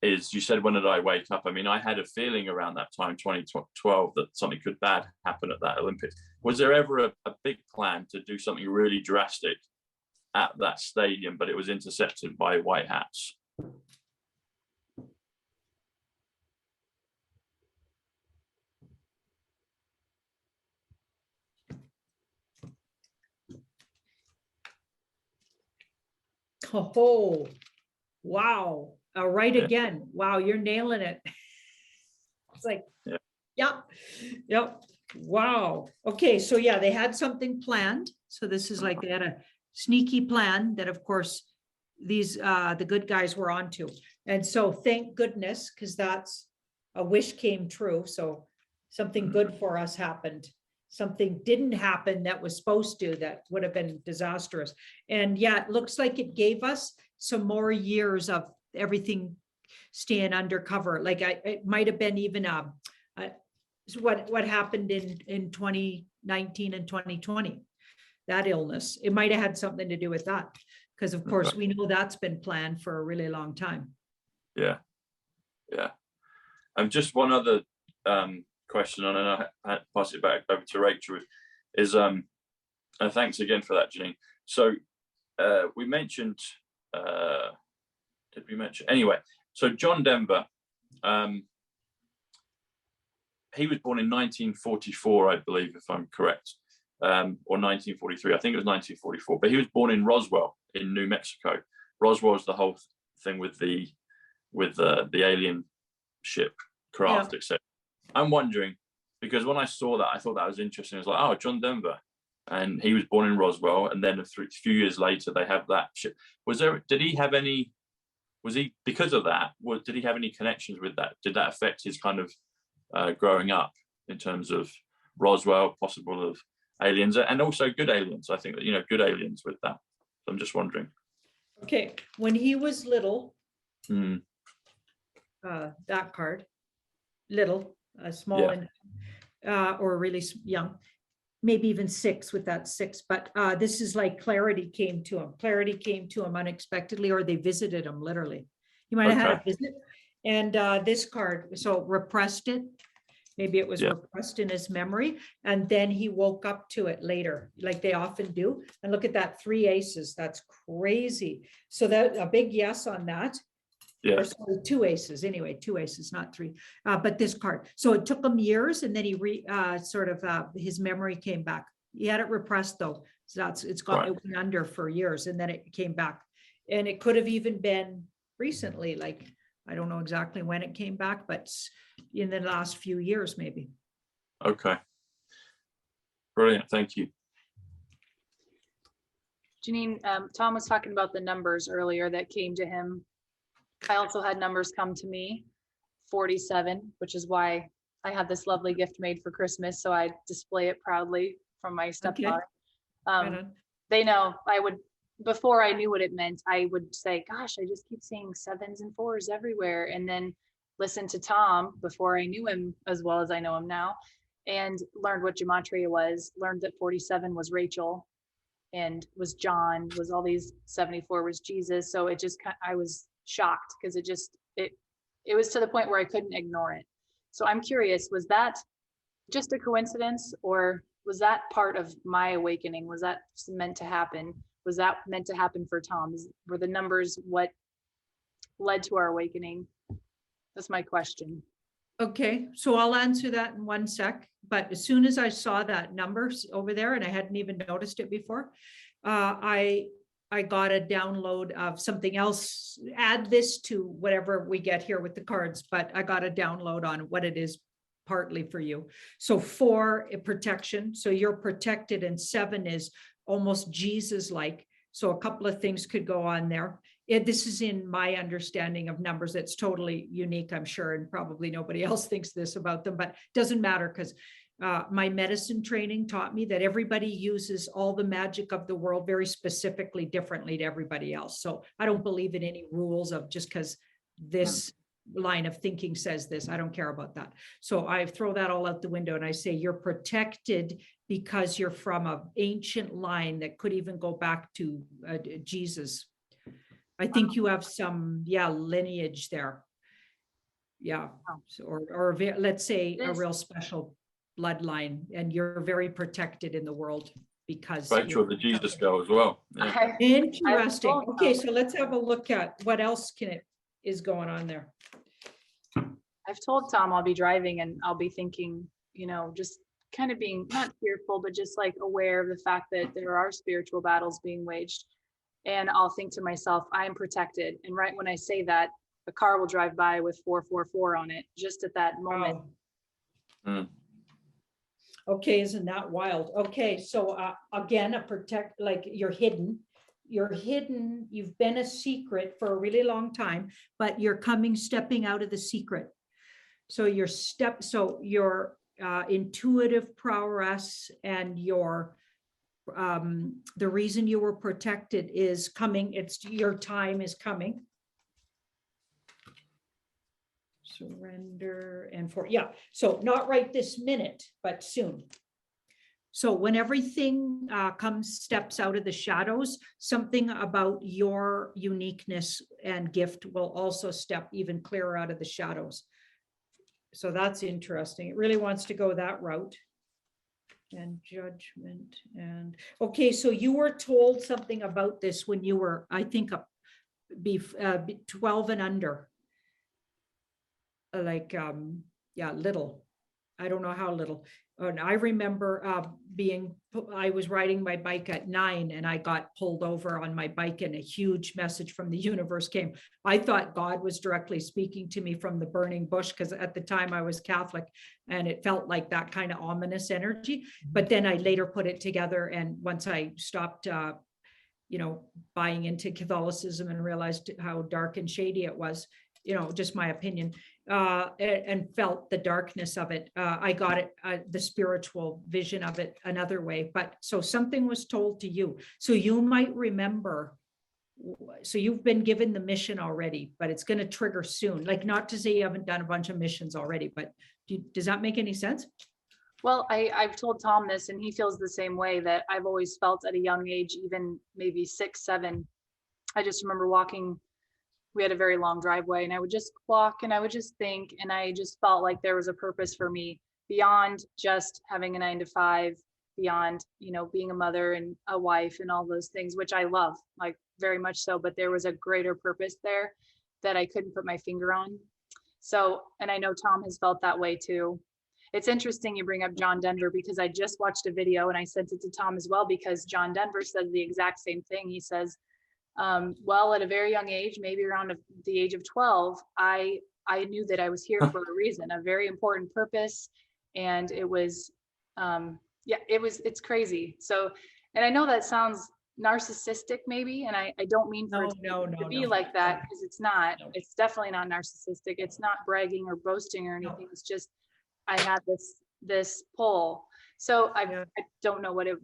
is, you said, when did I wake up? I mean, I had a feeling around that time, 2012, that something could bad happen at that Olympics. Was there ever a big plan to do something really drastic at that stadium, but it was intercepted by white hats? Oh, wow. Right again. Wow, you're nailing it. It's like, yep. Wow. Okay, so yeah, they had something planned. So this is like they had a sneaky plan that, of course, these the good guys were onto. And so thank goodness, because that's a wish came true. So something good for us happened. Something didn't happen that was supposed to, that would have been disastrous. And yeah, it looks like it gave us some more years of everything staying undercover. Like it might have been even what happened in 2019 and 2020, that illness. It might have had something to do with that, because of course we know that's been planned for a really long time. Yeah. And just one other question, and then I pass it back over to Rachel, is and thanks again for that, Janine. So we mentioned, did we mention, anyway, so John Denver, he was born in 1944, I believe, if I'm correct, or 1943. I think it was 1944, but he was born in Roswell in New Mexico. Roswell's the whole thing with the alien ship craft, etc. I'm wondering, because when I saw that, I thought that was interesting. It's like, oh, John Denver, and he was born in Roswell, and then a few years later they have that ship. Did he have any? Was he, because of that? Did he have any connections with that? Did that affect his kind of growing up in terms of Roswell, possible of aliens, and also good aliens? I think that good aliens with that. So I'm just wondering. Okay, when he was little, that card, little. Small and or really young, maybe even 6 with that 6. But this is like clarity came to him. Clarity came to him unexpectedly, or they visited him literally. He might have had a visit. And this card, so repressed it. Maybe it was repressed in his memory. And then he woke up to it later, like they often do. And look at that, 3 aces. That's crazy. So that a big yes on that. Or sorry, 2 aces anyway, 2 aces, not 3. But this card. So it took him years, and then he his memory came back. He had it repressed though. So it went under for years and then it came back. And it could have even been recently, like, I don't know exactly when it came back, but in the last few years, maybe. Okay. Brilliant. Thank you. Janine, Tom was talking about the numbers earlier that came to him. I also had numbers come to me, 47, which is why I had this lovely gift made for Christmas. So I display it proudly from my stepdaughter. They know before I knew what it meant, I would say, gosh, I just keep seeing 7s and 4s everywhere. And then listen to Tom before I knew him as well as I know him now, and learned what gematria was, learned that 47 was Rachel and was John, was all these, 74 was Jesus. So it just, I was shocked because it was to the point where I couldn't ignore it. So I'm curious, was that just a coincidence, or was that part of my awakening? Was that meant to happen? Was that meant to happen for Tom? Were the numbers what led to our awakening? That's my question. Okay, so I'll answer that in one sec. But as soon as I saw that numbers over there, and I hadn't even noticed it before, I got a download of something else. Add this to whatever we get here with the cards, but I got a download on what it is partly for you. So 4, protection. So you're protected, and 7 is almost Jesus-like. So a couple of things could go on there. This is in my understanding of numbers. It's totally unique, I'm sure, and probably nobody else thinks this about them, but it doesn't matter because my medicine training taught me that everybody uses all the magic of the world very specifically differently to everybody else. So I don't believe in any rules of just because this line of thinking says this. I don't care about that. So I throw that all out the window and I say you're protected because you're from an ancient line that could even go back to Jesus. I think you have some, lineage there. Yeah, or let's say a real special bloodline, and you're very protected in the world because Rachel, the Jesus girl as well. Yeah. Interesting. Okay, so let's have a look at what else is going on there. I've told Tom I'll be driving and I'll be thinking, just kind of being not fearful, but just like aware of the fact that there are spiritual battles being waged. And I'll think to myself, I'm protected. And right when I say that, a car will drive by with 444 on it, just at that moment. Okay, isn't that wild? Okay, so again, like you're hidden. You've been a secret for a really long time, but you're stepping out of the secret. So your intuitive prowess and the reason you were protected is coming. Your time is coming. Surrender and so not right this minute, but soon. So when everything steps out of the shadows, something about your uniqueness and gift will also step even clearer out of the shadows. So that's interesting. It really wants to go that route. And judgment and okay, so you were told something about this when you were, I think, 12 and under, like little. I don't know how little. And I remember I was riding my bike at 9 and I got pulled over on my bike and a huge message from the universe came. I thought God was directly speaking to me from the burning bush because at the time I was Catholic and it felt like that kind of ominous energy. But then I later put it together, and once I stopped buying into Catholicism and realized how dark and shady it was, just my opinion, and felt the darkness of it. I got it, the spiritual vision of it another way. But so something was told to you. So you might remember, so you've been given the mission already, but it's going to trigger soon. Like, not to say you haven't done a bunch of missions already, but does that make any sense? Well, I've told Tom this and he feels the same way, that I've always felt at a young age, even maybe 6, 7. I just remember walking. We had a very long driveway and I would just walk and I would just think, and I just felt like there was a purpose for me beyond just having a 9 to 5, beyond, being a mother and a wife and all those things, which I love, like very much so, but there was a greater purpose there that I couldn't put my finger on. So, and I know Tom has felt that way too. It's interesting you bring up John Denver, because I just watched a video and I sent it to Tom as well, because John Denver says the exact same thing. He says, well, at a very young age, maybe around the age of 12, I knew that I was here for a reason, a very important purpose. And it was, yeah, it's crazy. So, and I know that sounds narcissistic maybe, and I don't mean for it to be like that, because it's not. It's definitely not narcissistic. It's not bragging or boasting or anything. It's just, I had this pull. So I don't know what it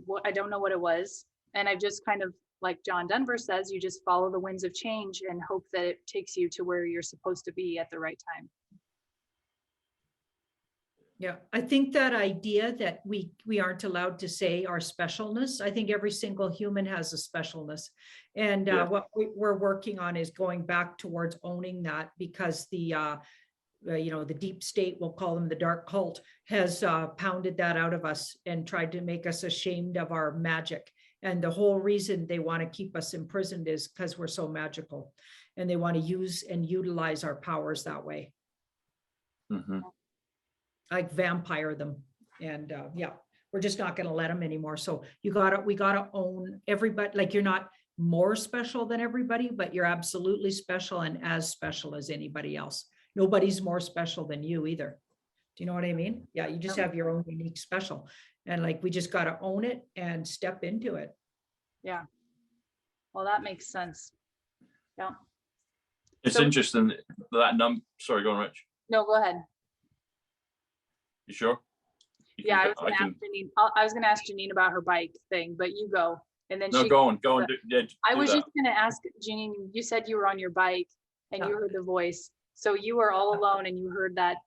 was, and I just kind of, like John Denver says, you just follow the winds of change and hope that it takes you to where you're supposed to be at the right time. Yeah, I think that idea that we aren't allowed to say our specialness, I think every single human has a specialness. And what we're working on is going back towards owning that, because the deep state, we'll call them the dark cult, has pounded that out of us and tried to make us ashamed of our magic. And the whole reason they want to keep us imprisoned is because we're so magical, and they want to use and utilize our powers that way. Mm-hmm. Like vampire them. And we're just not going to let them anymore. So we gotta own everybody. Like, you're not more special than everybody, but you're absolutely special, and as special as anybody else. Nobody's more special than you either. Do you know what I mean? Yeah, you just have your own unique special. And like, we just got to own it and step into it. Yeah. Well, that makes sense. Yeah. It's interesting that sorry, go on, Rich. No, go ahead. You sure? Yeah, I was gonna ask Janine about her bike thing, but you go. And then go on. I was just gonna ask Janine, you said you were on your bike and you heard the voice. So you were all alone and you heard that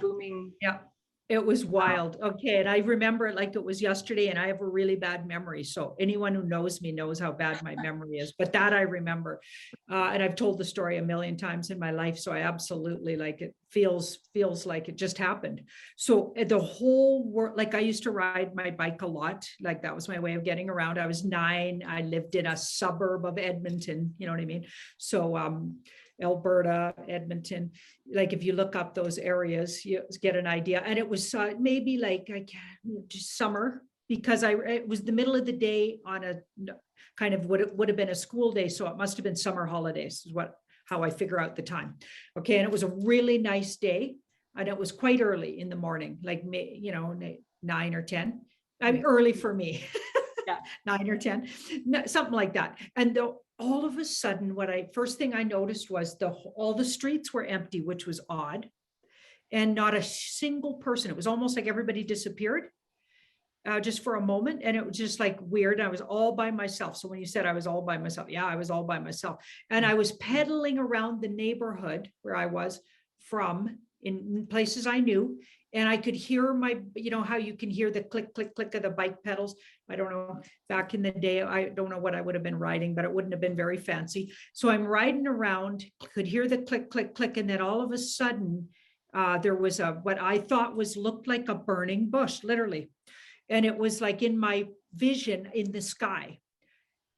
booming. Yeah, it was wild. Okay, and I remember it like it was yesterday, and I have a really bad memory. So anyone who knows me knows how bad my memory is, but that I remember. And I've told the story a million times in my life. So I absolutely, like, it feels like it just happened. So the whole world, like, I used to ride my bike a lot. Like, that was my way of getting around. I was 9. I lived in a suburb of Edmonton. You know what I mean? So, Alberta, Edmonton, like, if you look up those areas, you get an idea. And it was maybe like, just summer, because it was the middle of the day on a kind of what it would have been a school day. So it must have been summer holidays is how I figure out the time. Okay. And it was a really nice day, and it was quite early in the morning, like, 9 or 10. I mean, early for me. Yeah. 9 or 10, something like that. And all of a sudden, first thing I noticed was all the streets were empty, which was odd, and not a single person. It was almost like everybody disappeared just for a moment. And it was just like weird. I was all by myself. So when you said I was all by myself, yeah, I was all by myself. And I was pedaling around the neighborhood where I was from, in places I knew. And I could hear how you can hear the click, click, click of the bike pedals. I don't know, back in the day, I don't know what I would have been riding, but it wouldn't have been very fancy. So I'm riding around, could hear the click, click, click. And then all of a sudden, there was what I thought looked like a burning bush, literally. And it was like in my vision in the sky.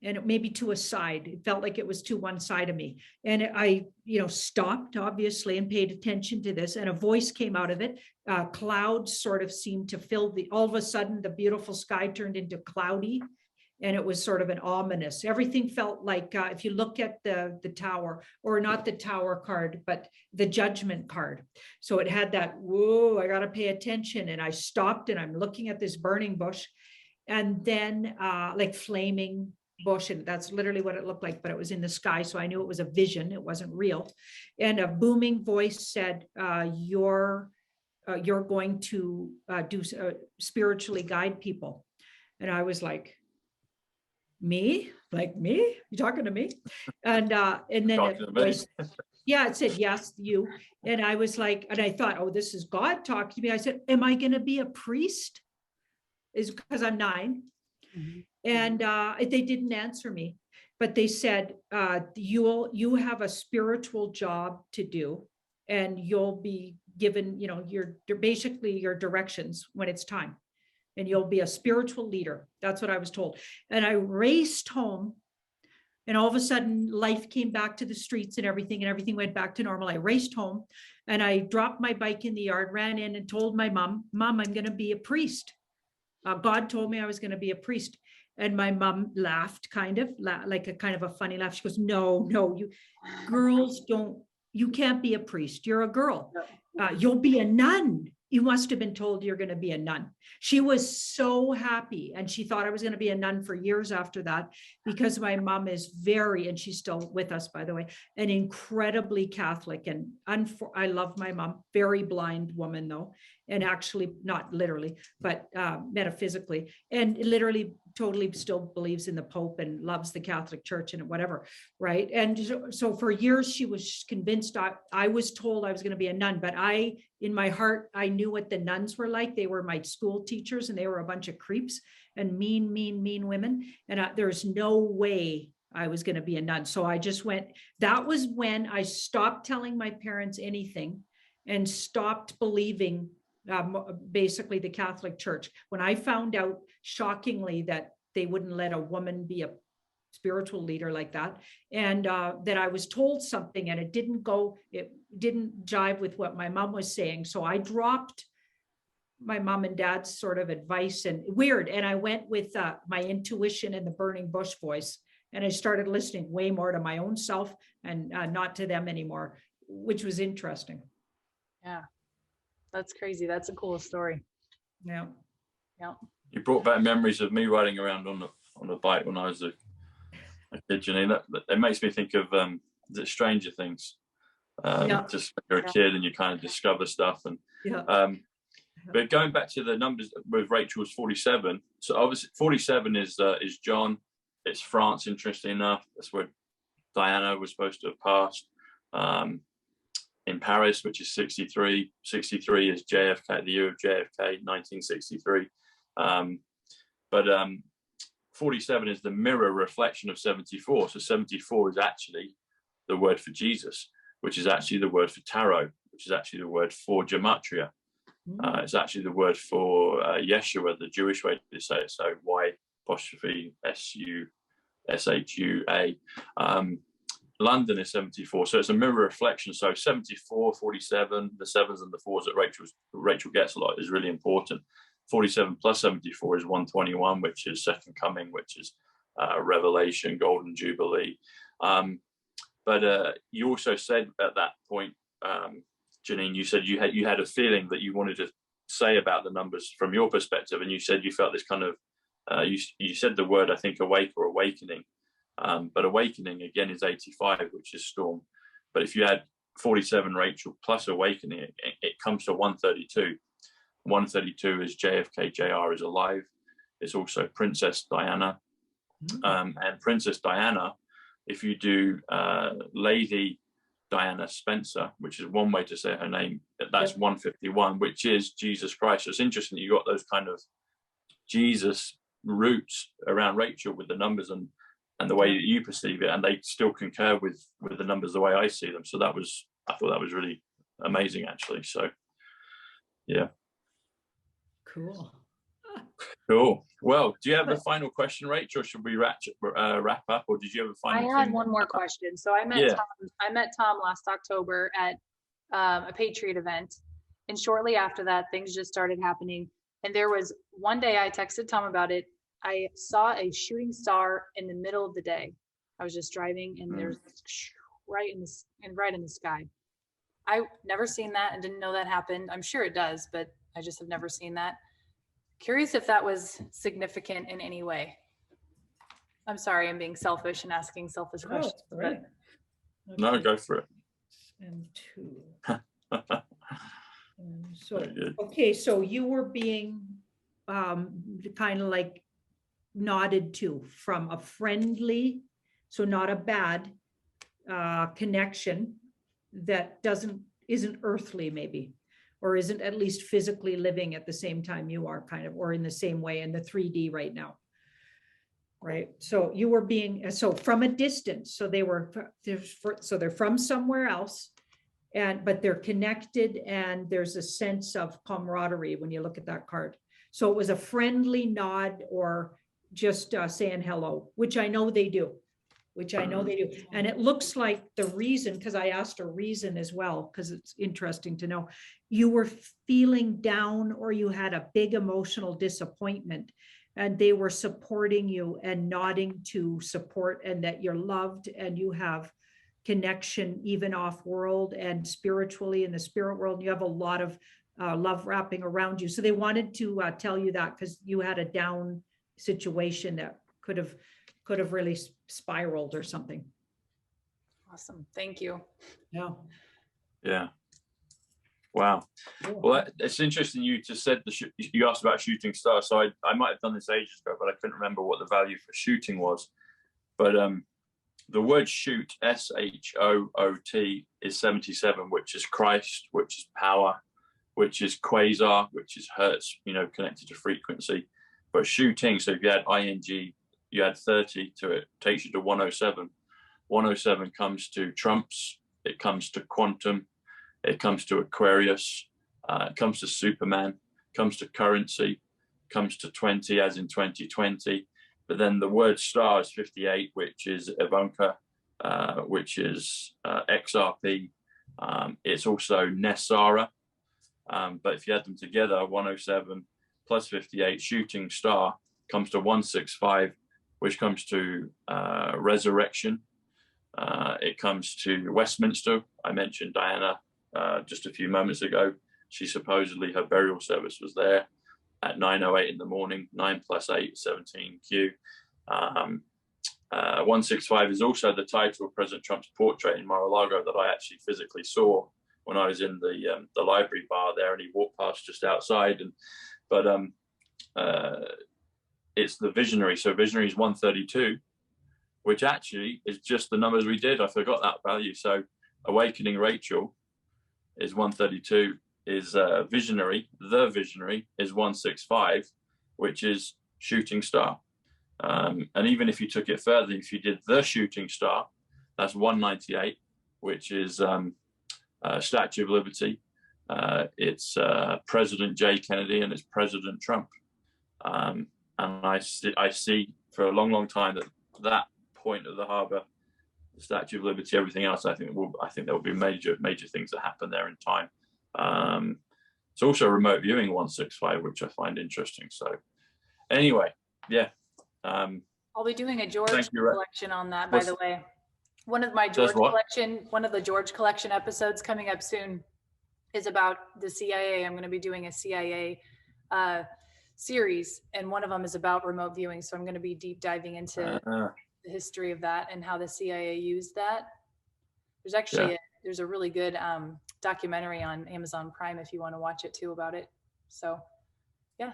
And it maybe to a side, it felt like it was to one side of me. And I, stopped obviously and paid attention to this, and a voice came out of it. Clouds sort of seemed to fill all of a sudden the beautiful sky turned into cloudy, and it was sort of an ominous, everything felt like, if you look at the tower, or not the tower card, but the judgment card. So it had that, whoa, I got to pay attention. And I stopped, and I'm looking at this burning bush, and then like flaming bush, and that's literally what it looked like, but it was in the sky. So I knew it was a vision, it wasn't real. And a booming voice said, you're going to spiritually guide people. And I was like, me? Like, me? You talking to me? And then it said, yes, you. And I was like, and I thought, oh, this is God talking to me. I said, am I going to be a priest? Is because I'm 9. Mm-hmm. And they didn't answer me, but they said, you have a spiritual job to do, and you'll be given, basically your directions when it's time, and you'll be a spiritual leader. That's what I was told. And I raced home And all of a sudden life came back to the streets and everything went back to normal. I raced home and I dropped my bike in the yard, ran in and told my mom, I'm going to be a priest. God told me I was going to be a priest. And my mom laughed, kind of like a kind of a funny laugh. She goes, no, you girls you can't be a priest. You're a girl. You'll be a nun. You must have been told you're going to be a nun. She was so happy. And she thought I was going to be a nun for years after that, because my mom is and she's still with us, by the way, an incredibly Catholic. And I love my mom, very blind woman though. And actually not literally, but metaphysically, and literally totally still believes in the Pope and loves the Catholic Church and whatever. Right. And so for years, she was convinced I was told I was going to be a nun, but in my heart, I knew what the nuns were like. They were my school teachers and they were a bunch of creeps and mean women. And there's no way I was going to be a nun. So I just went, that was when I stopped telling my parents anything and stopped believing basically the Catholic Church. When I found out shockingly that they wouldn't let a woman be a spiritual leader like that, and that I was told something and it didn't jive with what my mom was saying. So I dropped my mom and dad's sort of advice and I went with my intuition and the burning bush voice. And I started listening way more to my own self and not to them anymore, which was interesting. Yeah. That's crazy. That's a cool story. Yeah. You brought back memories of me riding around on the bike when I was a kid, Janine. It makes me think of the Stranger Things. Just when you're a kid and you kind of discover stuff. And but going back to the numbers with Rachel's 47. So obviously 47 is John. It's France, interesting enough. That's where Diana was supposed to have passed. In Paris, which is 63. 63 is JFK, the year of JFK, 1963. But 47 is the mirror reflection of 74. So 74 is actually the word for Jesus, which is actually the word for tarot, which is actually the word for gematria. It's actually the word for Yeshua, the Jewish way to say it. So Y''SHUA. London is 74, so it's a mirror reflection. So 74, 47, the sevens and the fours that Rachel gets a lot is really important. 47 plus 74 is 121, which is second coming, which is revelation, golden jubilee. But you also said at that point, Janine, you said you had a feeling that you wanted to say about the numbers from your perspective, and you said you felt this kind of you said the word, I think, awake or awakening. But awakening again is 85, which is storm. But if you add 47 Rachel plus awakening, it comes to 132. 132 is JFK Jr. is alive. It's also Princess Diana. And Princess Diana, if you do Lady Diana Spencer, which is one way to say her name, that's 151, which is Jesus Christ. So it's interesting that you got those kind of Jesus roots around Rachel with the numbers and the way that you perceive it, and they still concur with the numbers the way I see them. So I thought that was really amazing, actually. So, yeah. Cool. Well, do you have a final question, Rachel, or should we wrap up, or did you have a final? I had one more question. So I met Tom last October at a Patriot event, and shortly after that, things just started happening. And there was one day I texted Tom about it. I saw a shooting star in the middle of the day. I was just driving and there's right in the sky. I've never seen that and didn't know that happened. I'm sure it does, but I just have never seen that. Curious if that was significant in any way. I'm sorry, I'm being selfish and asking selfish questions. Right. Okay. No, go for it. And 2. So you were being kind of like nodded to from a friendly, so not a bad connection that isn't earthly maybe, or isn't at least physically living at the same time you are, kind of, or in the same way in the 3D right now. Right. So you were from a distance. So they're from somewhere else, but they're connected, and there's a sense of camaraderie when you look at that card. So it was a friendly nod, or just saying hello, which I know they do. which I know they do. And it looks like the reason, because I asked a reason as well, because it's interesting to know, you were feeling down or you had a big emotional disappointment, and they were supporting you and nodding to support, and that you're loved and you have connection even off world and spiritually in the spirit world. You have a lot of love wrapping around you. So they wanted to tell you that because you had a down situation that could have really spiraled or something. Awesome. Thank you. Yeah. Yeah. Wow. Cool. Well, it's interesting. You just said you asked about shooting star. So I might have done this ages ago, but I couldn't remember what the value for shooting was. But the word shoot, SHOOT, is 77, which is Christ, which is power, which is quasar, which is hertz, connected to frequency. But shooting, so if you had ing, you add 30 to it, takes you to 107. 107 comes to trumps, it comes to quantum, it comes to Aquarius, it comes to Superman, comes to currency, comes to 20 as in 2020. But then the word star is 58, which is Ivanka, which is XRP. It's also Nessara. But if you add them together, 107 plus 58, shooting star, comes to 165, which comes to resurrection. It comes to Westminster. I mentioned Diana just a few moments ago. She supposedly, her burial service was there at 9:08 in the morning. 9 plus 8, 17Q. 165 is also the title of President Trump's portrait in Mar-a-Lago that I actually physically saw when I was in the library bar there, and he walked past just outside. But it's the visionary. So visionary is 132, which actually is just the numbers we did. I forgot that value. So awakening Rachel is 132, is visionary. The visionary is 165, which is shooting star. And even if you took it further, if you did the shooting star, that's 198, which is Statue of Liberty. It's President J. Kennedy and it's President Trump. And I see for a long, long time that point of the harbor, the Statue of Liberty, everything else, I think there will be major things that happen there in time. It's also remote viewing 165, which I find interesting. So anyway, yeah. I'll be doing a George collection on that, by the way. One of the George collection episodes coming up soon is about the CIA. I'm going to be doing a CIA series, and one of them is about remote viewing. So I'm going to be deep diving into the history of that and how the CIA used that. There's actually there's a really good documentary on Amazon Prime if you want to watch it too about it. So, yeah.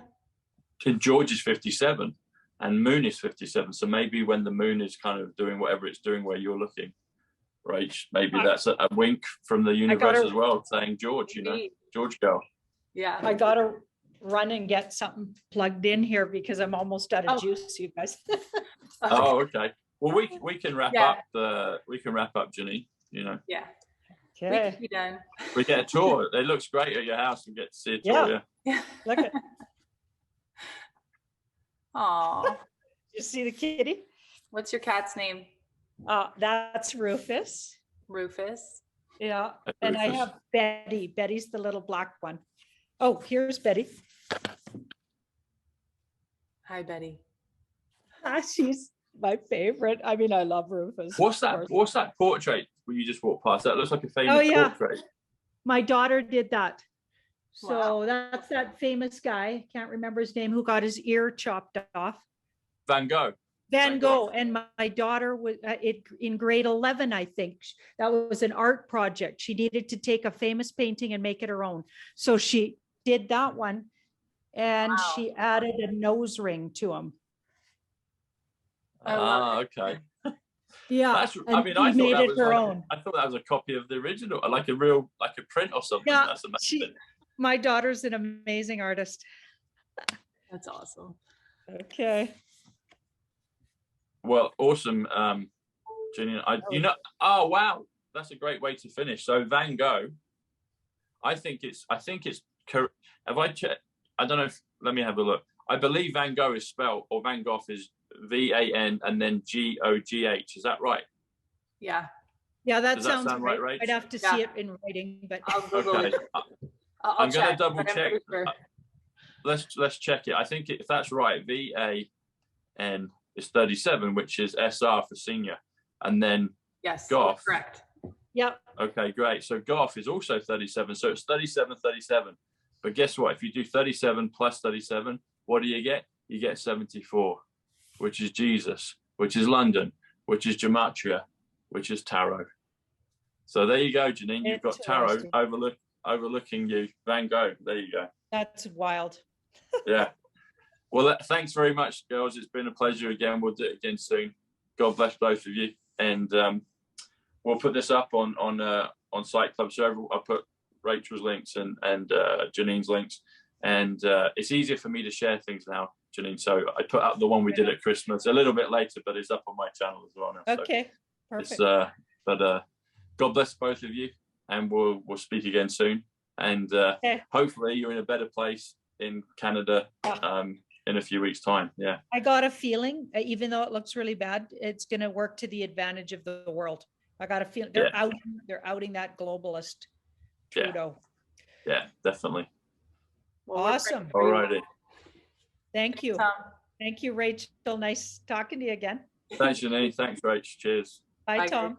George is 57 and Moon is 57. So maybe when the Moon is kind of doing whatever it's doing where you're looking, right? Maybe that's a wink from the universe as well, saying George, George girl. Yeah. I got to run and get something plugged in here because I'm almost out of juice, you guys. Oh, okay. Well, we can wrap up. We can wrap up, Janine. Yeah. Okay. We can be done. We get a tour. It looks great at your house. We get to see a tour. Yeah. Look at. Aw. You see the kitty? What's your cat's name? That's Rufus. Rufus. Yeah. And I have Betty. Betty's the little black one. Oh, here's Betty. Hi, Betty. She's my favorite. I mean, I love Rufus. What's that portrait where you just walked past? That looks like a famous portrait. My daughter did that. So that's that famous guy, can't remember his name, who got his ear chopped off. Van Gogh. Van Gogh. And my daughter was in grade 11, I think. That was an art project. She needed to take a famous painting and make it her own. So she did that one, and she added a nose ring to him. Okay. Yeah. I thought that was a copy of the original, like a print or something. Yeah, that's amazing. My daughter's an amazing artist. That's awesome. Okay. Well, awesome, Janine. Oh wow, that's a great way to finish. So Van Gogh, I think it's. Have I checked? I don't know. Let me have a look. I believe Van Gogh is spelled, or Van Gogh is VAN and then GOGH. Is that right? Yeah, Yeah, that Does that sounds sound right. right, Rach? I'd have to Yeah. see it in writing, but I'll Google Okay. it. I'll I'm going to check, double but I'm check. pretty sure. Let's check it. I think if that's right, VAN is 37, which is SR for senior, and then Yes, Goth. correct. yep. Okay, great. So Goth is also 37. So it's 37, 37. But guess what? If you do 37 plus 37, what do you get? You get 74, which is Jesus, which is London, which is gematria, which is tarot. So there you go, Janine. You've got tarot Interesting. overlooking you. Van Gogh. There you go. That's wild. Yeah. Well, thanks very much, girls. It's been a pleasure again. We'll do it again soon. God bless both of you. And we'll put this up on Psych Club. So I'll put Rachel's links and Janine's links. And it's easier for me to share things now, Janine. So I put up the one we did at Christmas a little bit later, but it's up on my channel as well now. Okay, perfect. But God bless both of you, and we'll speak again soon. And hopefully you're in a better place in Canada in a few weeks' time. Yeah. I got a feeling, even though it looks really bad, it's going to work to the advantage of the world. I got a feeling they're outing that globalist Trudeau. Yeah, definitely. Well, Awesome. All righty. Thank you. Tom. Thank you, Rachel. Nice talking to you again. Thanks, Janine. Thanks, Rach. Cheers. Bye, Bye, Tom.